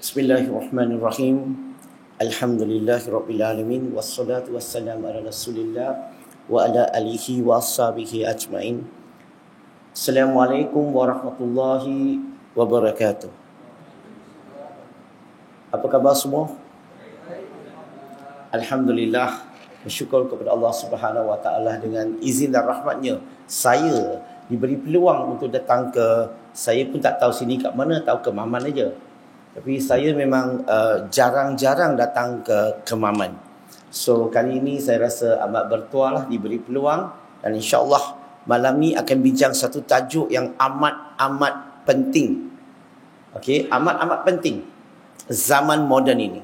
Bismillahirrahmanirrahim. Alhamdulillahirabbil alamin wassalatu wassalamu ala Rasulillah wa ala alihi wa ashabihi ajmain. Assalamualaikum warahmatullahi wabarakatuh. Apa khabar semua? Alhamdulillah, bersyukur kepada Allah Subhanahu wa taala dengan izin dan rahmatnya saya diberi peluang untuk datang ke, saya pun tak tahu sini kat mana, tahu ke Maman aja. Tapi saya memang jarang-jarang datang ke Kemaman. So kali ini saya rasa amat bertuah lah diberi peluang. Dan insyaAllah malam ni akan bincang satu tajuk yang amat-amat penting. Okey, amat-amat penting zaman moden ini.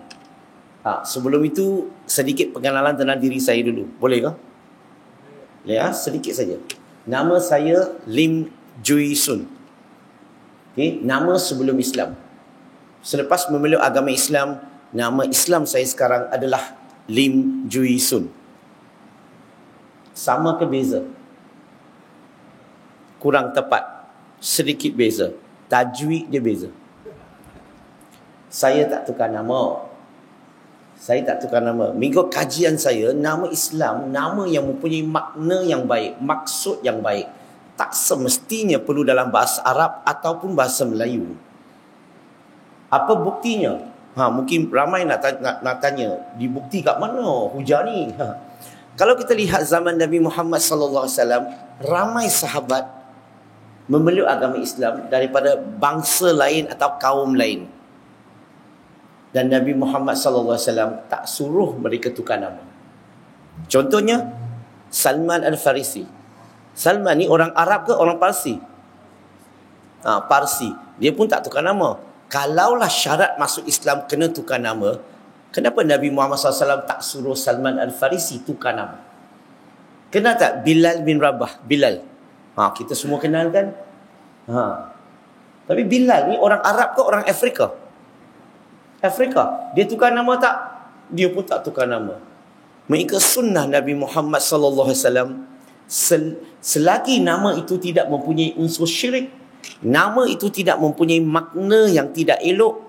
Sebelum itu sedikit pengenalan tentang diri saya dulu. Boleh ke? Ya, sedikit saja. Nama saya Lim Jui Sun. Okey, nama sebelum Islam. Selepas memeluk agama Islam, nama Islam saya sekarang adalah Lim Jui Sun. Sama ke beza? Kurang tepat. Sedikit beza. Tajwid dia beza. Saya tak tukar nama. Mengikut kajian saya, nama Islam, nama yang mempunyai makna yang baik, maksud yang baik. Tak semestinya perlu dalam bahasa Arab ataupun bahasa Melayu. Apa buktinya? Mungkin ramai nak tanya, dibukti kat mana hujah ni? Kalau kita lihat zaman Nabi Muhammad sallallahu alaihi wasallam, ramai sahabat memeluk agama Islam daripada bangsa lain atau kaum lain. Dan Nabi Muhammad sallallahu alaihi wasallam tak suruh mereka tukar nama. Contohnya Salman Al-Farisi. Salman ni orang Arab ke orang Parsi? Parsi. Dia pun tak tukar nama. Kalaulah syarat masuk Islam kena tukar nama, kenapa Nabi Muhammad SAW tak suruh Salman Al-Farisi tukar nama? Kenal tak Bilal bin Rabah? Bilal. Kita semua kenal kan? Tapi Bilal ni orang Arab ke orang Afrika? Afrika. Dia tukar nama tak? Dia pun tak tukar nama. Mengikut sunnah Nabi Muhammad SAW, selagi nama itu tidak mempunyai unsur syirik, nama itu tidak mempunyai makna yang tidak elok,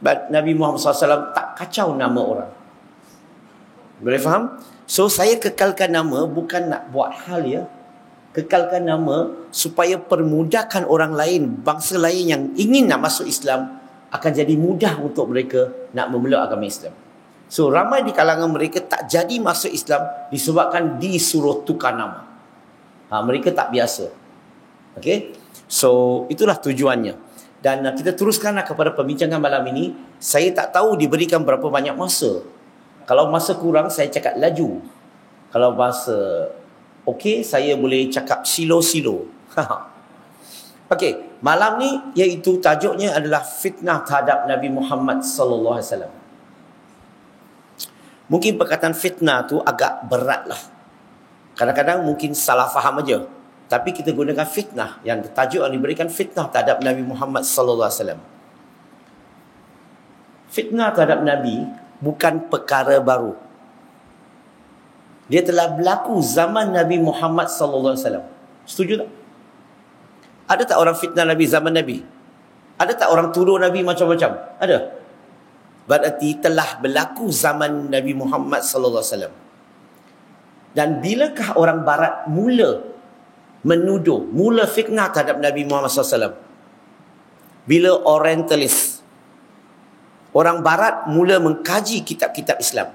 Nabi Muhammad SAW tak kacau nama orang. Boleh faham? So saya kekalkan nama bukan nak buat hal ya. Kekalkan nama supaya permudahkan orang lain, bangsa lain yang ingin nak masuk Islam, akan jadi mudah untuk mereka nak memeluk agama Islam. So ramai di kalangan mereka tak jadi masuk Islam disebabkan disuruh tukar nama. Mereka tak biasa. Okey? So itulah tujuannya. Dan kita teruskanlah kepada perbincangan malam ini. Saya tak tahu diberikan berapa banyak masa. Kalau masa kurang, saya cakap laju. Kalau masa okey, saya boleh cakap silo-silo. Okey, malam ni iaitu tajuknya adalah fitnah terhadap Nabi Muhammad sallallahu alaihi wasallam. Mungkin perkataan fitnah tu agak berat lah. Kadang-kadang mungkin salah faham aja. Tapi kita gunakan fitnah, yang tajuk yang diberikan fitnah terhadap Nabi Muhammad sallallahu alaihi wasallam. Fitnah terhadap Nabi bukan perkara baru. Dia telah berlaku zaman Nabi Muhammad sallallahu alaihi wasallam. Setuju tak? Ada tak orang fitnah Nabi zaman Nabi? Ada tak orang tuduh Nabi macam-macam? Ada. Berarti telah berlaku zaman Nabi Muhammad sallallahu alaihi wasallam. Dan bilakah orang barat mula menuduh, mula fitnah terhadap Nabi Muhammad SAW? Bila Orientalis, orang barat mula mengkaji kitab-kitab Islam.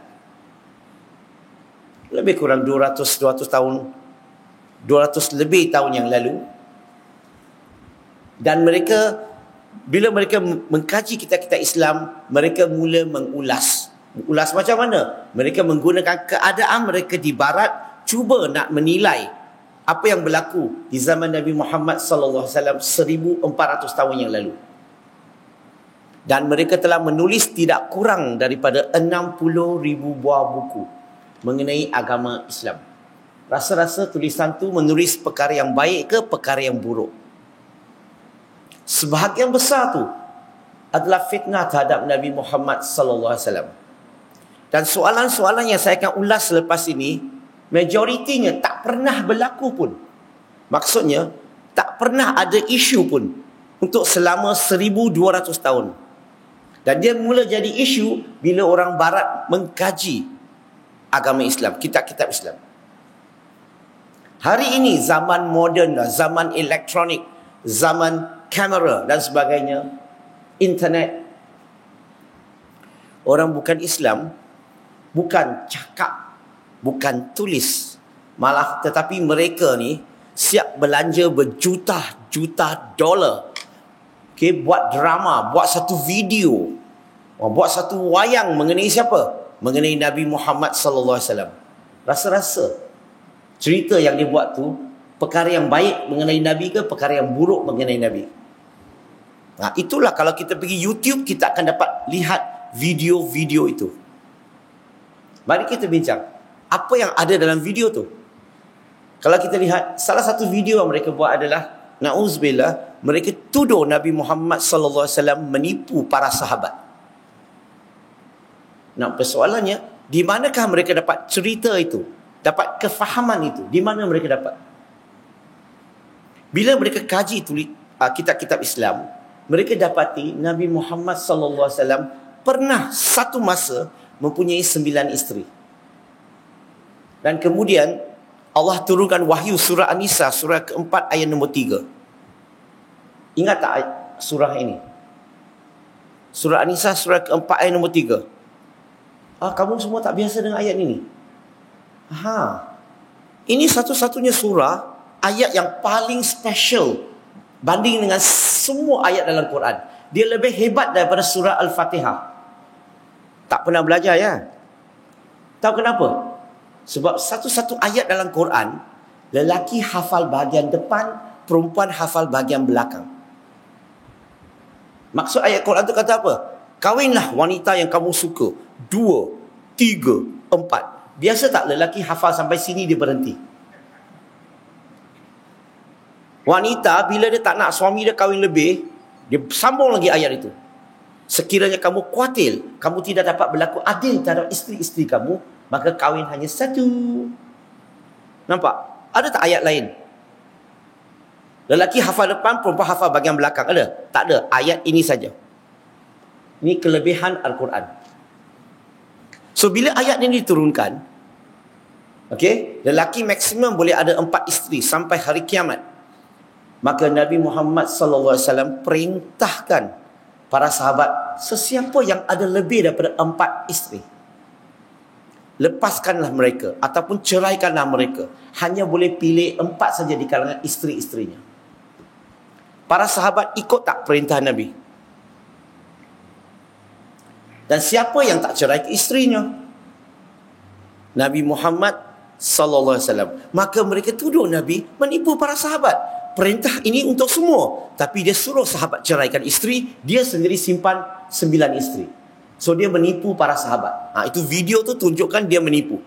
Lebih kurang 200 tahun, 200 lebih tahun yang lalu. Dan mereka, bila mereka mengkaji kitab-kitab Islam, mereka mula mengulas. Mengulas macam mana? Mereka menggunakan keadaan mereka di barat, cuba nak menilai apa yang berlaku di zaman Nabi Muhammad sallallahu alaihi wasallam 1400 tahun yang lalu. Dan mereka telah menulis tidak kurang daripada 60,000 buah buku mengenai agama Islam. Rasa-rasa tulisan tu menulis perkara yang baik ke perkara yang buruk. Sebahagian besar tu adalah fitnah terhadap Nabi Muhammad sallallahu alaihi wasallam. Dan soalan-soalan yang saya akan ulas selepas ini, majoritinya tak pernah berlaku pun. Maksudnya, tak pernah ada isu pun untuk selama 1200 tahun. Dan dia mula jadi isu bila orang barat mengkaji agama Islam, kitab-kitab Islam. Hari ini zaman moden dah, zaman elektronik, zaman kamera dan sebagainya, internet. Orang bukan Islam, bukan cakap, bukan tulis, malah tetapi mereka ni siap belanja berjuta-juta dolar. Okay, buat drama, buat satu video, buat satu wayang mengenai siapa? Mengenai Nabi Muhammad sallallahu alaihi wasallam. Rasa-rasa cerita yang dia buat tu perkara yang baik mengenai Nabi ke perkara yang buruk mengenai Nabi. Nah, itulah kalau kita pergi YouTube, kita akan dapat lihat video-video itu. Mari kita bincang apa yang ada dalam video tu. Kalau kita lihat, salah satu video yang mereka buat adalah, na'udzubillah, mereka tuduh Nabi Muhammad sallallahu alaihi wasallam menipu para sahabat. Nah, persoalannya, di manakah mereka dapat cerita itu? Dapat kefahaman itu? Di mana mereka dapat? Bila mereka kaji kitab-kitab Islam, mereka dapati Nabi Muhammad sallallahu alaihi wasallam pernah satu masa mempunyai 9 isteri. Dan kemudian Allah turunkan wahyu surah An-Nisa, surah keempat ayat nombor 3. Ingat tak surah ini? Surah An-Nisa, surah keempat ayat nombor 3. Kamu semua tak biasa dengan ayat ini? Ini satu-satunya surah, ayat yang paling special banding dengan semua ayat dalam Quran. Dia lebih hebat daripada surah Al-Fatihah. Tak pernah belajar ya? Tahu kenapa? Sebab satu-satu ayat dalam Quran, lelaki hafal bahagian depan, perempuan hafal bahagian belakang. Maksud ayat Quran tu kata apa? Kawinlah wanita yang kamu suka. 2, 3, 4. Biasa tak lelaki hafal sampai sini dia berhenti? Wanita bila dia tak nak suami dia kahwin lebih, dia sambung lagi ayat itu. Sekiranya kamu kuatil, kamu tidak dapat berlaku adil terhadap isteri-isteri kamu, maka kahwin hanya satu. Nampak? Ada tak ayat lain? Lelaki hafal depan, perempuan hafal bahagian belakang. Ada? Tak ada. Ayat ini saja. Ini kelebihan Al-Quran. So, bila ayat ini diturunkan, lelaki maksimum boleh ada 4 isteri sampai hari kiamat. Maka Nabi Muhammad sallallahu alaihi wasallam perintahkan para sahabat, sesiapa yang ada lebih daripada 4 isteri, lepaskanlah mereka ataupun ceraikanlah mereka. Hanya boleh pilih 4 saja di kalangan isteri-isterinya. Para sahabat ikut tak perintah Nabi? Dan siapa yang tak cerai ke isterinya? Nabi Muhammad sallallahu alaihi wasallam. Maka mereka tuduh Nabi menipu para sahabat. Perintah ini untuk semua, tapi dia suruh sahabat ceraikan isteri, dia sendiri simpan 9 isteri. So dia menipu para sahabat. Itu video tu tunjukkan dia menipu.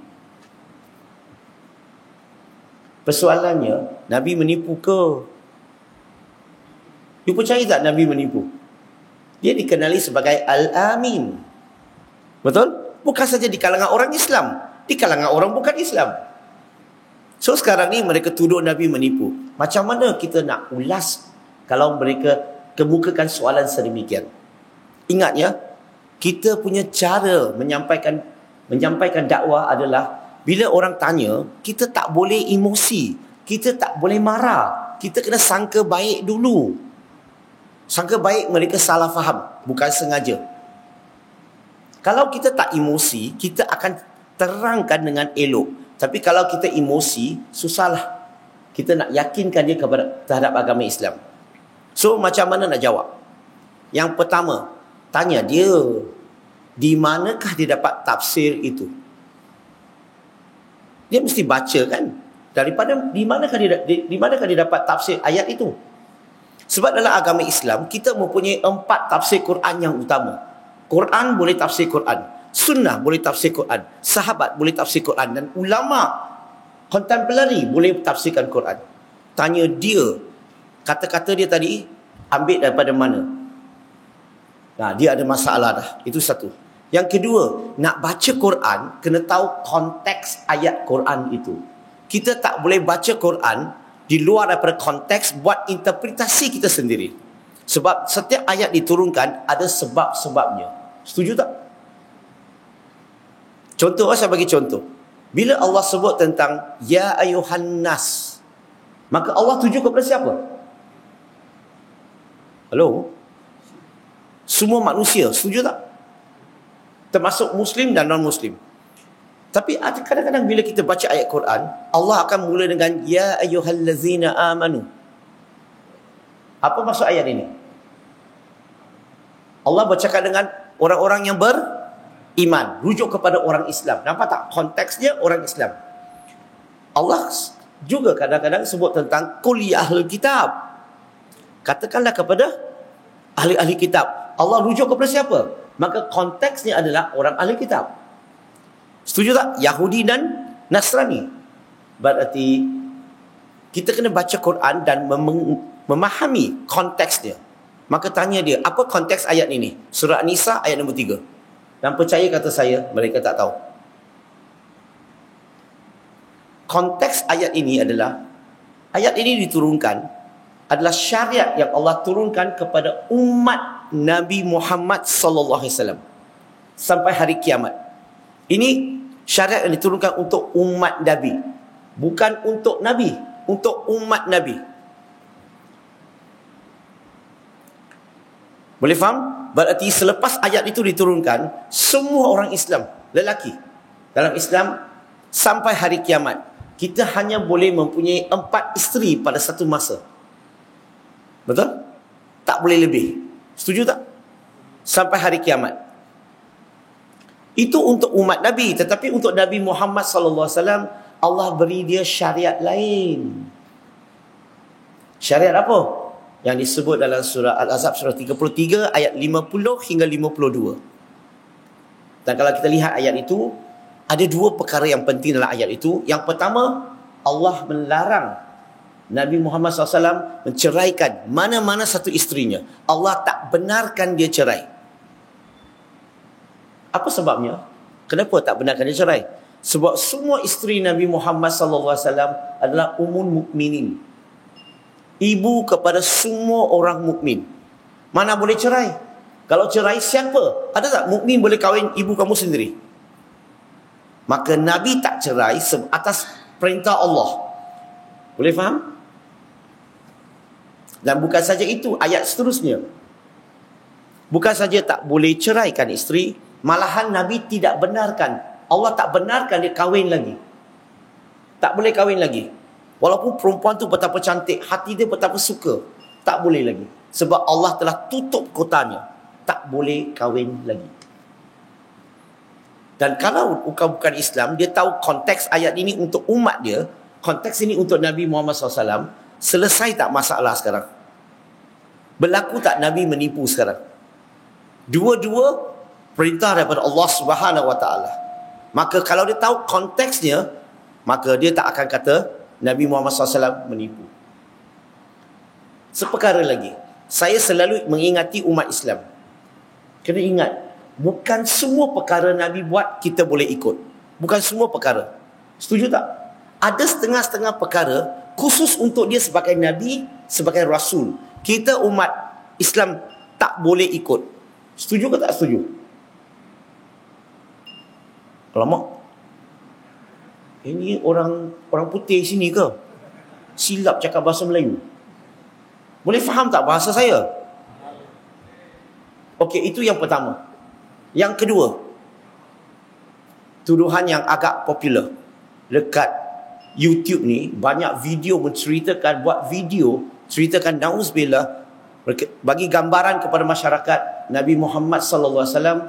Persoalannya, Nabi menipu ke? You percaya tak Nabi menipu? Dia dikenali sebagai Al-Amin. Betul? Bukan saja di kalangan orang Islam, di kalangan orang bukan Islam. So sekarang ni mereka tuduh Nabi menipu. Macam mana kita nak ulas kalau mereka kemukakan soalan sedemikian? Ingat ya, kita punya cara menyampaikan dakwah adalah bila orang tanya, kita tak boleh emosi, kita tak boleh marah, kita kena sangka baik dulu. Sangka baik mereka salah faham, bukan sengaja. Kalau kita tak emosi, kita akan terangkan dengan elok. Tapi kalau kita emosi, susahlah kita nak yakinkan dia terhadap agama Islam. So macam mana nak jawab? Yang pertama, tanya dia, di manakah dia dapat tafsir itu? Dia mesti baca kan? Daripada di manakah dia dapat tafsir ayat itu? Sebab dalam agama Islam kita mempunyai 4 tafsir Quran yang utama. Quran boleh tafsir Quran, Sunnah boleh tafsir Quran, sahabat boleh tafsir Quran, dan ulama contemporary boleh tafsirkan Quran. Tanya dia, kata-kata dia tadi ambil daripada mana? Dia ada masalah dah. Itu satu. Yang kedua, nak baca Quran kena tahu konteks ayat Quran itu. Kita tak boleh baca Quran di luar daripada konteks, buat interpretasi kita sendiri. Sebab setiap ayat diturunkan ada sebab-sebabnya. Setuju tak? Contoh, saya bagi contoh. Bila Allah sebut tentang ya ayuhan nas, maka Allah tuju kepada siapa? Hello? Semua manusia, setuju tak? Termasuk Muslim dan non-Muslim. Tapi kadang-kadang bila kita baca ayat Quran, Allah akan mula dengan ya ayyuhallazina amanu. Apa maksud ayat ini? Allah bercakap dengan orang-orang yang beriman, rujuk kepada orang Islam. Nampak tak? Konteksnya orang Islam. Allah juga kadang-kadang sebut tentang qul ya ahlul kitab. Katakanlah kepada ahli-ahli kitab. Allah rujuk kepada siapa? Maka konteksnya adalah orang ahli kitab. Setuju tak? Yahudi dan Nasrani. Berarti kita kena baca Quran dan memahami konteksnya. Maka tanya dia, apa konteks ayat ini? Surah An-Nisa ayat nombor 3. Dan percaya kata saya, mereka tak tahu. Konteks ayat ini adalah, ayat ini diturunkan adalah syariat yang Allah turunkan kepada umat Nabi Muhammad sallallahu alaihi wasallam sampai hari kiamat. Ini syariat yang diturunkan untuk umat Nabi, bukan untuk Nabi, untuk umat Nabi. Boleh faham? Berarti selepas ayat itu diturunkan, semua orang Islam, lelaki dalam Islam sampai hari kiamat, kita hanya boleh mempunyai 4 isteri pada satu masa. Betul? Tak boleh lebih. Setuju tak? Sampai hari kiamat. Itu untuk umat Nabi. Tetapi untuk Nabi Muhammad sallallahu alaihi wasallam, Allah beri dia syariat lain. Syariat apa? Yang disebut dalam surah Al-Ahzab surah 33 ayat 50 hingga 52. Dan kalau kita lihat ayat itu, ada 2 perkara yang penting dalam ayat itu. Yang pertama, Allah melarang Nabi Muhammad SAW menceraikan mana-mana satu isterinya. Allah tak benarkan dia cerai. Apa sebabnya? Kenapa tak benarkan dia cerai? Sebab semua isteri Nabi Muhammad SAW adalah ummul mukminin, ibu kepada semua orang mukmin. Mana boleh cerai? Kalau cerai siapa? Ada tak mukmin boleh kahwin ibu kamu sendiri? Maka Nabi tak cerai atas perintah Allah. Boleh faham? Dan bukan saja itu, ayat seterusnya, bukan saja tak boleh ceraikan isteri, malahan Nabi tidak benarkan, Allah tak benarkan dia kahwin lagi. Tak boleh kahwin lagi. Walaupun perempuan tu betapa cantik, hati dia betapa suka, tak boleh lagi. Sebab Allah telah tutup kotanya, tak boleh kahwin lagi. Dan kalau bukan Islam, dia tahu konteks ayat ini untuk umat dia, konteks ini untuk Nabi Muhammad SAW, selesai tak masalah sekarang? Berlaku tak Nabi menipu sekarang? Dua-dua perintah daripada Allah Subhanahu Wa Taala. Maka kalau dia tahu konteksnya, maka dia tak akan kata Nabi Muhammad SAW menipu. Seperkara lagi, saya selalu mengingati umat Islam, kena ingat, bukan semua perkara Nabi buat kita boleh ikut. Bukan semua perkara. Setuju tak? Ada setengah-setengah perkara khusus untuk dia sebagai Nabi, sebagai Rasul, kita umat Islam tak boleh ikut. Setuju ke tak setuju? Alamak, ini orang putih sini ke? Silap cakap bahasa Melayu. Boleh faham tak bahasa saya? Okey, itu yang pertama. Yang kedua, tuduhan yang agak popular dekat YouTube ni, banyak video menceritakan, buat video ceritakan nauzubillah, bagi gambaran kepada masyarakat Nabi Muhammad sallallahu alaihi wasallam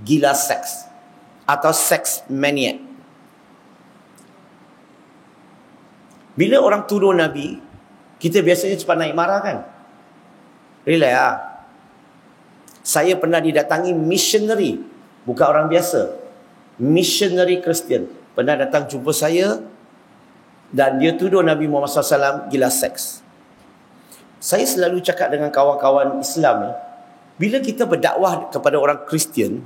gila seks atau seks maniac. Bila orang tuduh Nabi, kita biasanya cepat naik marah kan? Relax lah. Saya pernah didatangi missionary, bukan orang biasa, missionary Kristian, pernah datang jumpa saya dan dia tuduh Nabi Muhammad SAW gila seks. Saya selalu cakap dengan kawan-kawan Islam, bila kita berdakwah kepada orang Kristian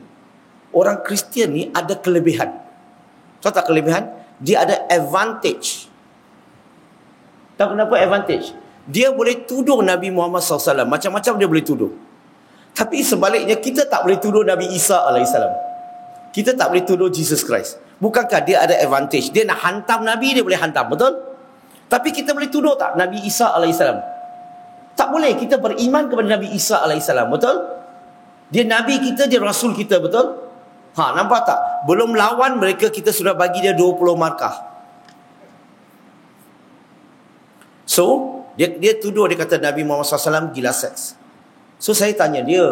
ni ada kelebihan. Tahu tak kelebihan? Dia ada advantage. Tahu kenapa advantage? Dia boleh tuduh Nabi Muhammad SAW. Macam-macam dia boleh tuduh. Tapi sebaliknya, kita tak boleh tuduh Nabi Isa AS. Kita tak boleh tuduh Jesus Christ. Bukankah dia ada advantage? Dia nak hantam Nabi, dia boleh hantam. Betul? Tapi kita boleh tuduh tak Nabi Isa AS? Tak boleh. Kita beriman kepada Nabi Isa AS. Betul? Dia Nabi kita, dia Rasul kita. Betul? Nampak tak? Belum lawan mereka, kita sudah bagi dia 20 markah. So, dia tuduh, dia kata Nabi Muhammad SAW gila seks. So, saya tanya dia,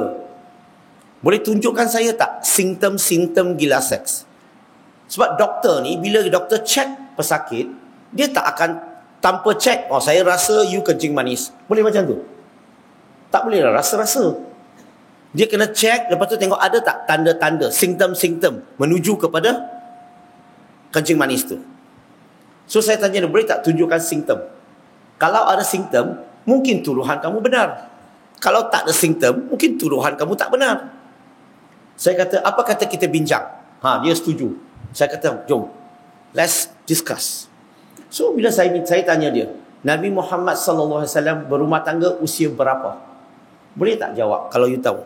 boleh tunjukkan saya tak simptom-simptom gila seks? Sebab doktor ni, bila doktor check pesakit, dia tak akan tanpa check, saya rasa you kencing manis. Boleh macam tu? Tak boleh lah, rasa-rasa. Dia kena check, lepas tu tengok ada tak tanda-tanda, simptom-simptom menuju kepada kencing manis tu. So, saya tanya dia, boleh tak tunjukkan simptom? Kalau ada simptom, mungkin tuduhan kamu benar. Kalau tak ada simptom, mungkin tuduhan kamu tak benar. Saya kata, apa kata kita bincang? Dia setuju. Saya kata, jom, let's discuss. So, bila saya tanya dia, Nabi Muhammad SAW berumah tangga usia berapa? Boleh tak jawab kalau you tahu?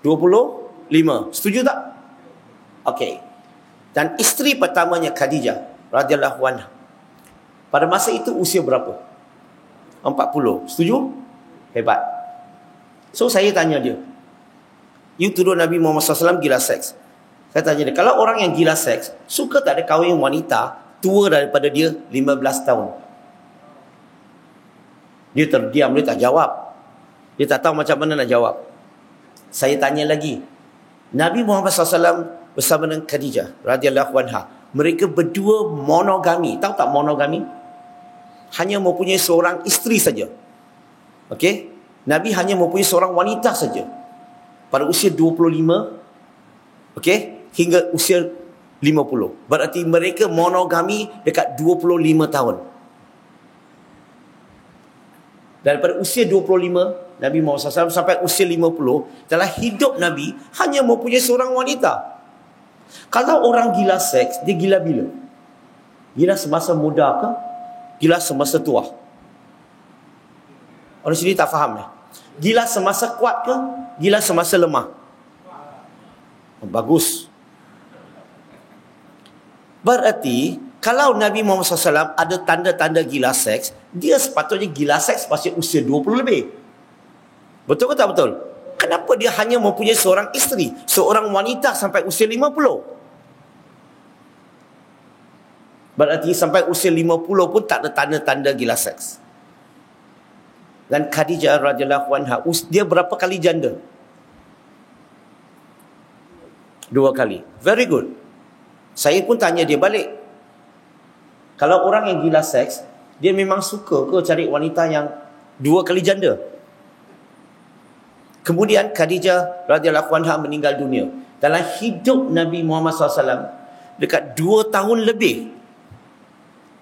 25. Setuju tak? Okey. Dan isteri pertamanya Khadijah radhiyallahu anha, pada masa itu usia berapa? 40. Setuju? Hebat. So, saya tanya dia, you tuduh Nabi Muhammad SAW gila seks. Saya tanya dia, kalau orang yang gila seks, suka tak ada kahwin wanita tua daripada dia 15 tahun? Dia terdiam, dia tak jawab. Dia tak tahu macam mana nak jawab. Saya tanya lagi, Nabi Muhammad SAW bersama dengan Khadijah radhiyallahu anha, mereka berdua monogami. Tahu tak monogami? Hanya mempunyai seorang isteri saja. Okey? Nabi hanya mempunyai seorang wanita saja. Pada usia 25, okey, hingga usia 50. Berarti mereka monogami dekat 25 tahun. Daripada usia 25, Nabi Muhammad SAW sampai usia 50, dalam hidup Nabi hanya mempunyai seorang wanita. Kalau orang gila seks, dia gila bila? Gila semasa muda ke? Gila semasa tua? Orang sini tak faham ya? Gila semasa kuat ke? Gila semasa lemah? Bagus. Berarti, kalau Nabi Muhammad SAW ada tanda-tanda gila seks, dia sepatutnya gila seks pasal usia 20 lebih. Betul ke tak betul? Kenapa dia hanya mempunyai seorang isteri, seorang wanita sampai usia 50? Berarti sampai usia 50 pun tak ada tanda-tanda gila seks. Dan Khadijah radhiyallahu anha, dia berapa kali janda? 2 kali. Very good. Saya pun tanya dia balik. Kalau orang yang gila seks, dia memang suka ke cari wanita yang 2 kali janda? Kemudian Khadijah radhiyallahu anha meninggal dunia. Dalam hidup Nabi Muhammad SAW, dekat 2 tahun lebih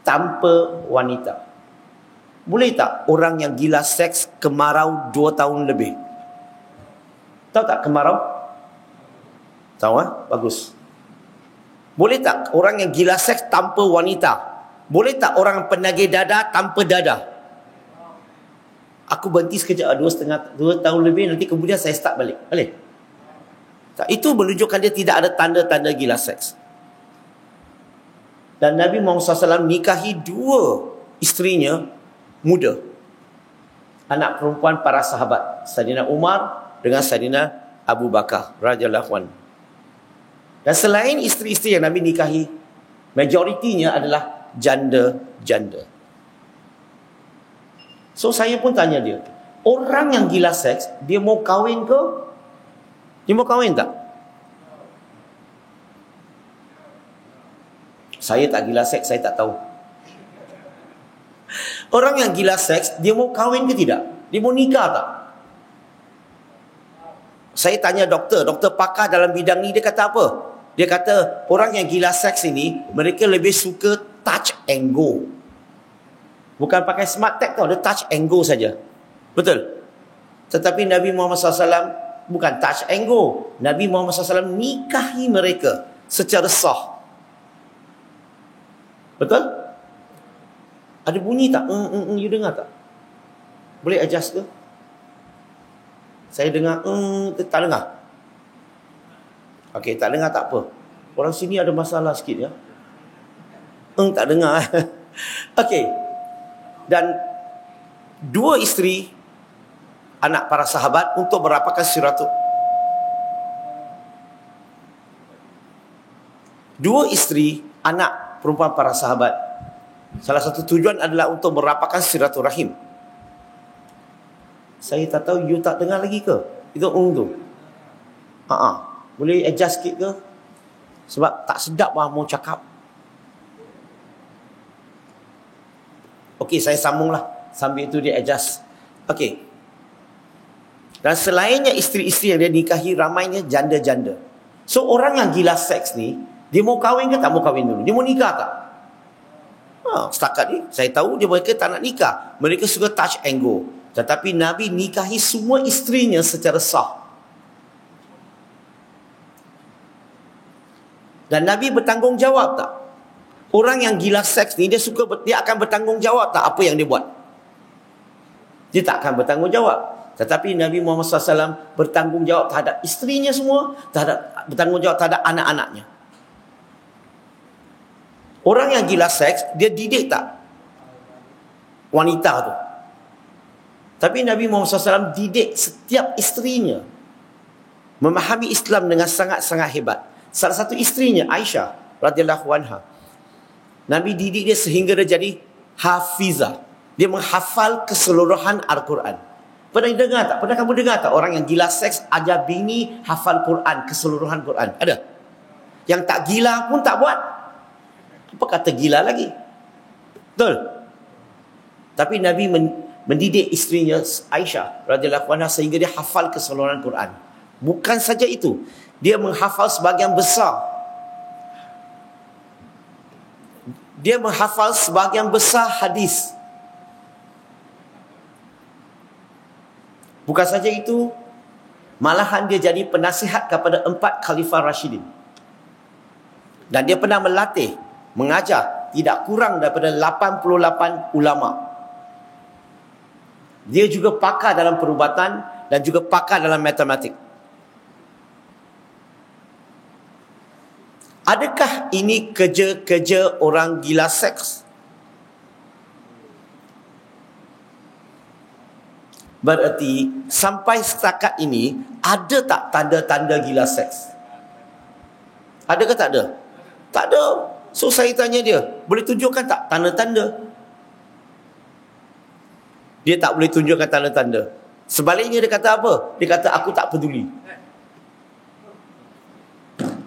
tanpa wanita. Boleh tak orang yang gila seks kemarau 2 tahun lebih? Tahu tak kemarau? Tahu Bagus. Boleh tak orang yang gila seks tanpa wanita? Boleh tak orang penagih dada tanpa dada? Aku berhenti sekejap 2 tahun lebih, nanti kemudian saya start balik. Boleh? Tak, itu menunjukkan dia tidak ada tanda-tanda gila seks. Dan Nabi Muhammad SAW nikahi 2 isterinya muda. Anak perempuan para sahabat, Saidina Umar dengan Saidina Abu Bakar radhiyallahu anhu. Dan selain isteri-isteri yang Nabi nikahi, majoritinya adalah janda-janda. So saya pun tanya dia, orang yang gila seks, dia mau kahwin ke? Dia mau kahwin tak? Saya tak gila seks, saya tak tahu. Orang yang gila seks, dia mau kahwin ke tidak? Dia mau nikah tak? Saya tanya doktor pakar dalam bidang ni, dia kata apa? Dia kata, orang yang gila seks ini, mereka lebih suka touch and go. Bukan pakai smart tag tau, dia touch and go saja. Betul? Tetapi Nabi Muhammad SAW bukan touch and go. Nabi Muhammad SAW nikahi mereka secara sah. Betul? Ada bunyi tak? You dengar tak? Boleh adjust ke? Saya dengar, tak dengar. Okey, tak dengar tak apa. Orang sini ada masalah sikit ya. Tak dengar. Okey. Dan dua isteri anak para sahabat untuk merapatkan silaturahim. Dua isteri anak perempuan para sahabat. Salah satu tujuan adalah untuk merapatkan silaturahim. Saya tak tahu you tak dengar lagi ke? Itu tu. Boleh adjust sikit ke? Sebab tak sedap lah mau cakap. Okey, saya sambunglah. Sambil itu dia adjust. Okey. Dan selainnya isteri-isteri yang dia nikahi, ramainya janda-janda. So orang yang gila seks ni, dia mau kahwin ke tak mau kahwin dulu? Dia mau nikah tak? Setakat ni saya tahu mereka tak nak nikah. Mereka suka touch and go. Tetapi Nabi nikahi semua isterinya secara sah. Dan Nabi bertanggungjawab tak? Orang yang gila seks ni, dia akan bertanggungjawab tak apa yang dia buat? Dia tak akan bertanggungjawab. Tetapi Nabi Muhammad SAW bertanggungjawab terhadap isterinya semua, bertanggungjawab terhadap anak-anaknya. Orang yang gila seks, dia didik tak wanita tu? Tapi Nabi Muhammad SAW didik setiap isterinya memahami Islam dengan sangat-sangat hebat. Salah satu isterinya, Aisyah radhiyallahu anha, Nabi didik dia sehingga dia jadi hafizah. Dia menghafal keseluruhan Al-Quran. Pernah dengar tak? Pernah kamu dengar tak orang yang gila seks ajar bini hafal Quran, keseluruhan Quran? Ada? Yang tak gila pun tak buat. Apa kata gila lagi? Betul? Tapi Nabi mendidik isterinya Aisyah radhiyallahu anha sehingga dia hafal keseluruhan Quran. Bukan saja itu, dia menghafal sebahagian besar. Dia menghafal sebahagian besar hadis. Bukan saja itu, malahan dia jadi penasihat kepada 4 Khalifah Rashidin. Dan dia pernah melatih, mengajar tidak kurang daripada 88 ulama. Dia juga pakar dalam perubatan dan juga pakar dalam matematik. Adakah ini kerja-kerja orang gila seks? Berarti sampai setakat ini ada tak tanda-tanda gila seks? Ada ke tak ada? Tak ada. So saya tanya dia, boleh tunjukkan tak tanda-tanda? Dia tak boleh tunjukkan tanda-tanda. Sebaliknya dia kata apa? Dia kata aku tak peduli.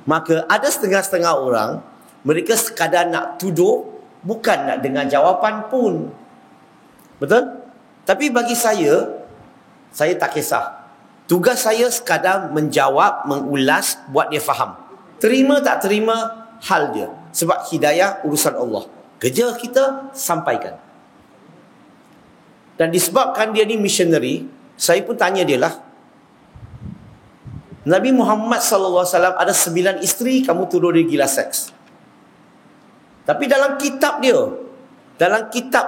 Maka ada setengah-setengah orang, mereka sekadar nak tuduh, bukan nak dengar jawapan pun. Betul? Tapi bagi saya tak kisah. Tugas saya sekadar menjawab, mengulas, buat dia faham. Terima tak terima, hal dia. Sebab hidayah urusan Allah. Kerja kita, sampaikan. Dan disebabkan dia ni missionary, saya pun tanya dia lah. Nabi Muhammad SAW ada 9 isteri, kamu tuduh dia gila seks. Tapi dalam kitab dia, dalam kitab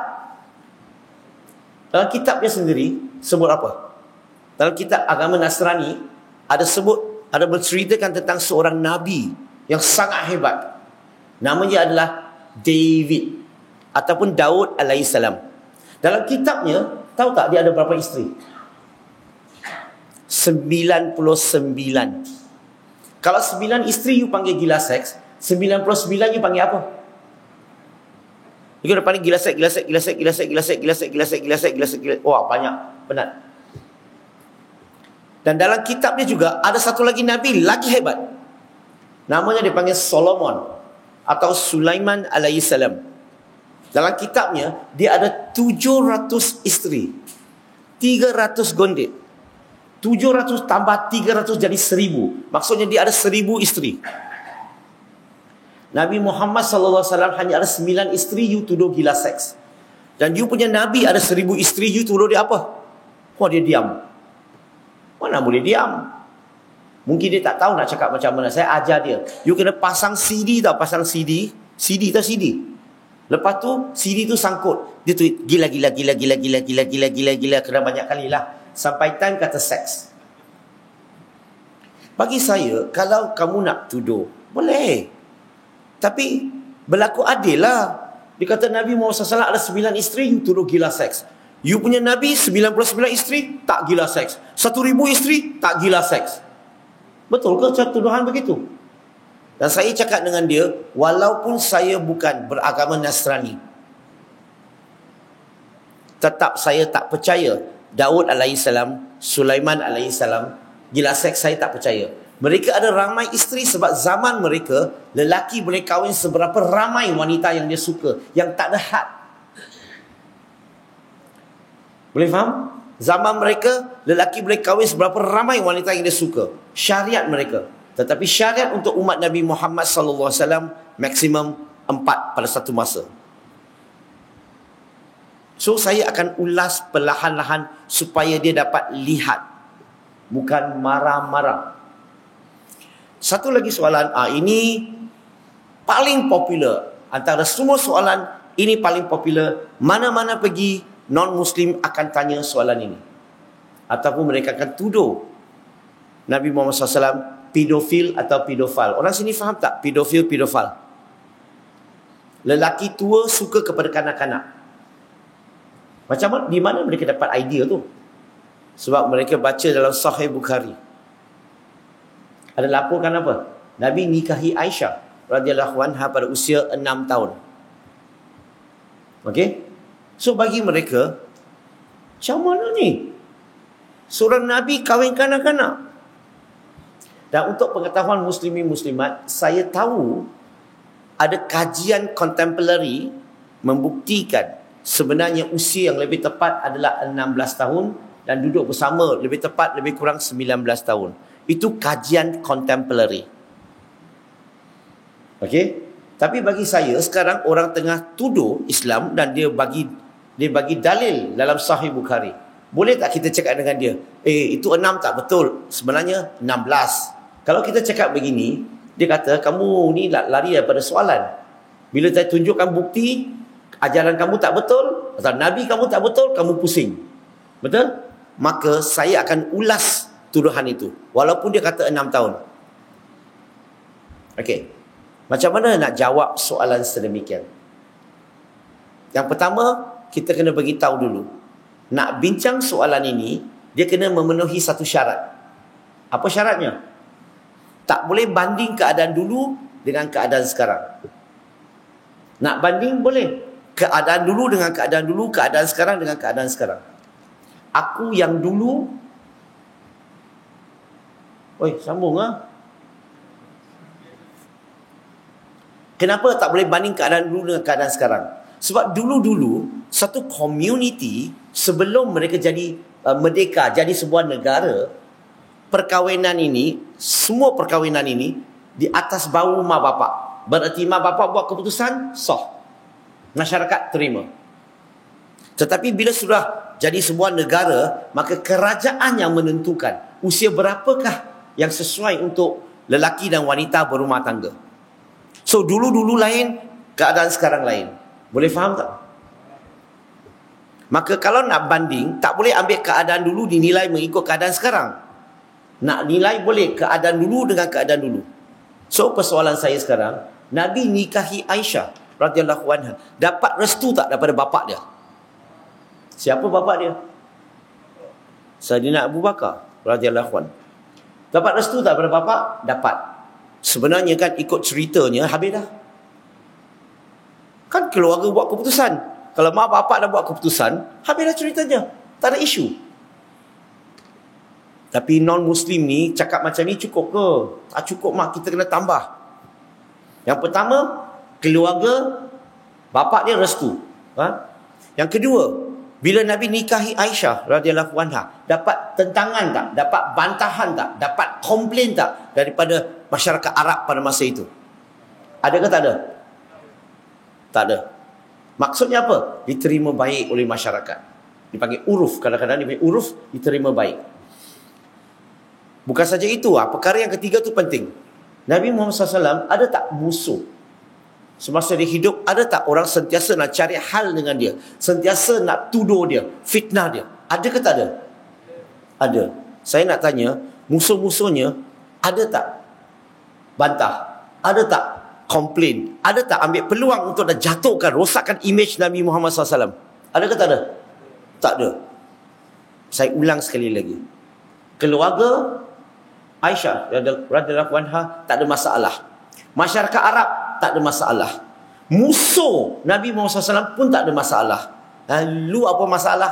dia sendiri, sebut apa? Dalam kitab agama Nasrani, ada berceritakan tentang seorang Nabi yang sangat hebat. Namanya adalah David ataupun Daud alaihissalam. Dalam kitabnya, tahu tak dia ada berapa isteri? 99. Kalau 9 isteri you panggil gila seks, 99 you panggil apa? You kena panggil gila seks. Wah, banyak, penat. Dan dalam kitab dia juga ada satu lagi Nabi lagi hebat. Namanya dipanggil Solomon atau Sulaiman alaihissalam. Dalam kitabnya dia ada 700 isteri, 300 gondit. 700 tambah 300 jadi 1000. Maksudnya dia ada 1000 isteri. Nabi Muhammad SAW hanya ada 9 isteri, you tuduh gila seks. Dan you punya Nabi ada 1000 isteri, you tuduh dia apa? Wah, dia diam. Mana boleh diam? Mungkin dia tak tahu nak cakap macam mana. Saya ajar dia. You kena pasang CD tau, pasang CD. CD tau CD. Lepas tu CD tu sangkut. Dia tweet gila kena banyak kali lah. Sampai time kata seks. Bagi saya, kalau kamu nak tuduh, boleh. Tapi berlaku adil lah. Dia kata Nabi Muhammad SAW ada 9 isteri, you tuduh gila seks. You punya Nabi 99 isteri, tak gila seks. 1,000 isteri, tak gila seks. Betul ke tuduhan begitu? Dan saya cakap dengan dia, walaupun saya bukan beragama Nasrani, tetap saya tak percaya Daud alaihissalam, Sulaiman alaihissalam gila seks, saya tak percaya. Mereka ada ramai isteri sebab zaman mereka, lelaki boleh kahwin seberapa ramai wanita yang dia suka, yang tak ada had. Boleh faham? Zaman mereka, lelaki boleh kahwin seberapa ramai wanita yang dia suka. Syariat mereka. Tetapi syariat untuk umat Nabi Muhammad SAW maksimum 4 pada satu masa. So saya akan ulas perlahan-lahan supaya dia dapat lihat, bukan marah-marah. Satu lagi soalan, ini paling popular antara semua soalan. Ini paling popular. Mana-mana pergi, non-Muslim akan tanya soalan ini, ataupun mereka akan tuduh Nabi Muhammad SAW pedofil atau pedofil. Orang sini faham tak pedofil, pedofil? Lelaki tua suka kepada kanak-kanak. Macam mana, di mana mereka dapat idea tu? Sebab mereka baca dalam Sahih Bukhari. Ada laporkan apa? Nabi nikahi Aisyah radhiyallahu anha pada usia 6 tahun. Okey? So bagi mereka, macam mana ni? Seorang Nabi kahwin kanak-kanak. Dan untuk pengetahuan muslimin muslimat, saya tahu ada kajian contemporary membuktikan sebenarnya usia yang lebih tepat adalah 16 tahun dan duduk bersama lebih tepat lebih kurang 19 tahun. Itu kajian contemporary. Okey? Tapi bagi saya sekarang orang tengah tuduh Islam dan dia bagi dalil dalam Sahih Bukhari. Boleh tak kita cakap dengan dia, itu 6 tak betul, sebenarnya 16. Kalau kita cakap begini, dia kata kamu ni lari daripada soalan. Bila saya tunjukkan bukti ajaran kamu tak betul atau Nabi kamu tak betul, kamu pusing. Betul? Maka saya akan ulas tuduhan itu walaupun dia kata 6 tahun. Okey. Macam mana nak jawab soalan sedemikian? Yang pertama, kita kena bagi tahu dulu. Nak bincang soalan ini, dia kena memenuhi satu syarat. Apa syaratnya? Tak boleh banding keadaan dulu dengan keadaan sekarang. Nak banding boleh. Keadaan dulu dengan keadaan dulu, keadaan sekarang dengan keadaan sekarang. Aku yang dulu... Oi, sambung lah. Kenapa tak boleh banding keadaan dulu dengan keadaan sekarang? Sebab dulu-dulu, satu community sebelum mereka jadi merdeka, jadi sebuah negara, perkahwinan ini, semua perkahwinan ini di atas bau mak bapak. Berarti mak bapak buat keputusan, sah. Masyarakat terima. Tetapi bila sudah jadi sebuah negara, maka kerajaan yang menentukan usia berapakah yang sesuai untuk lelaki dan wanita berumah tangga. So dulu-dulu lain, keadaan sekarang lain. Boleh faham tak? Maka kalau nak banding, tak boleh ambil keadaan dulu dinilai mengikut keadaan sekarang. Nak nilai boleh keadaan dulu dengan keadaan dulu. So persoalan saya sekarang, Nabi nikahi Aisyah radhiyallahu anha, dapat restu tak daripada bapak dia? Siapa bapak dia? Sayyidina Abu Bakar radhiyallahu anhu. Dapat restu tak daripada bapak? Dapat. Sebenarnya kan ikut ceritanya habis dah. Kan keluarga buat keputusan. Kalau mak bapak dah buat keputusan, habis dah ceritanya. Tak ada isu. Tapi non-Muslim ni cakap macam ni cukup ke? Tak cukup mak, kita kena tambah. Yang pertama, keluarga bapak dia restu. Yang kedua, bila Nabi nikahi Aisyah radhiyallahu anha, dapat tentangan tak? Dapat bantahan tak? Dapat komplain tak daripada masyarakat Arab pada masa itu? Ada ke tak ada? Tak ada. Maksudnya apa? Diterima baik oleh masyarakat. Dipanggil uruf. Kadang-kadang dipanggil uruf, diterima baik. Bukan saja itu, perkara yang ketiga tu penting. Nabi Muhammad SAW ada tak musuh? Semasa dia hidup, ada tak orang sentiasa nak cari hal dengan dia? Sentiasa nak tuduh dia, fitnah dia? Ada ke tak ada? Ada. Saya nak tanya, musuh-musuhnya ada tak bantah? Ada tak komplain? Ada tak ambil peluang untuk nak jatuhkan, rosakkan imej Nabi Muhammad SAW? Ada ke tak ada? Tak ada. Saya ulang sekali lagi. Keluarga Aisyah radhiyallahu anha tak ada masalah. Masyarakat Arab tak ada masalah. Musuh Nabi Muhammad SAW pun tak ada masalah. Lu apa masalah?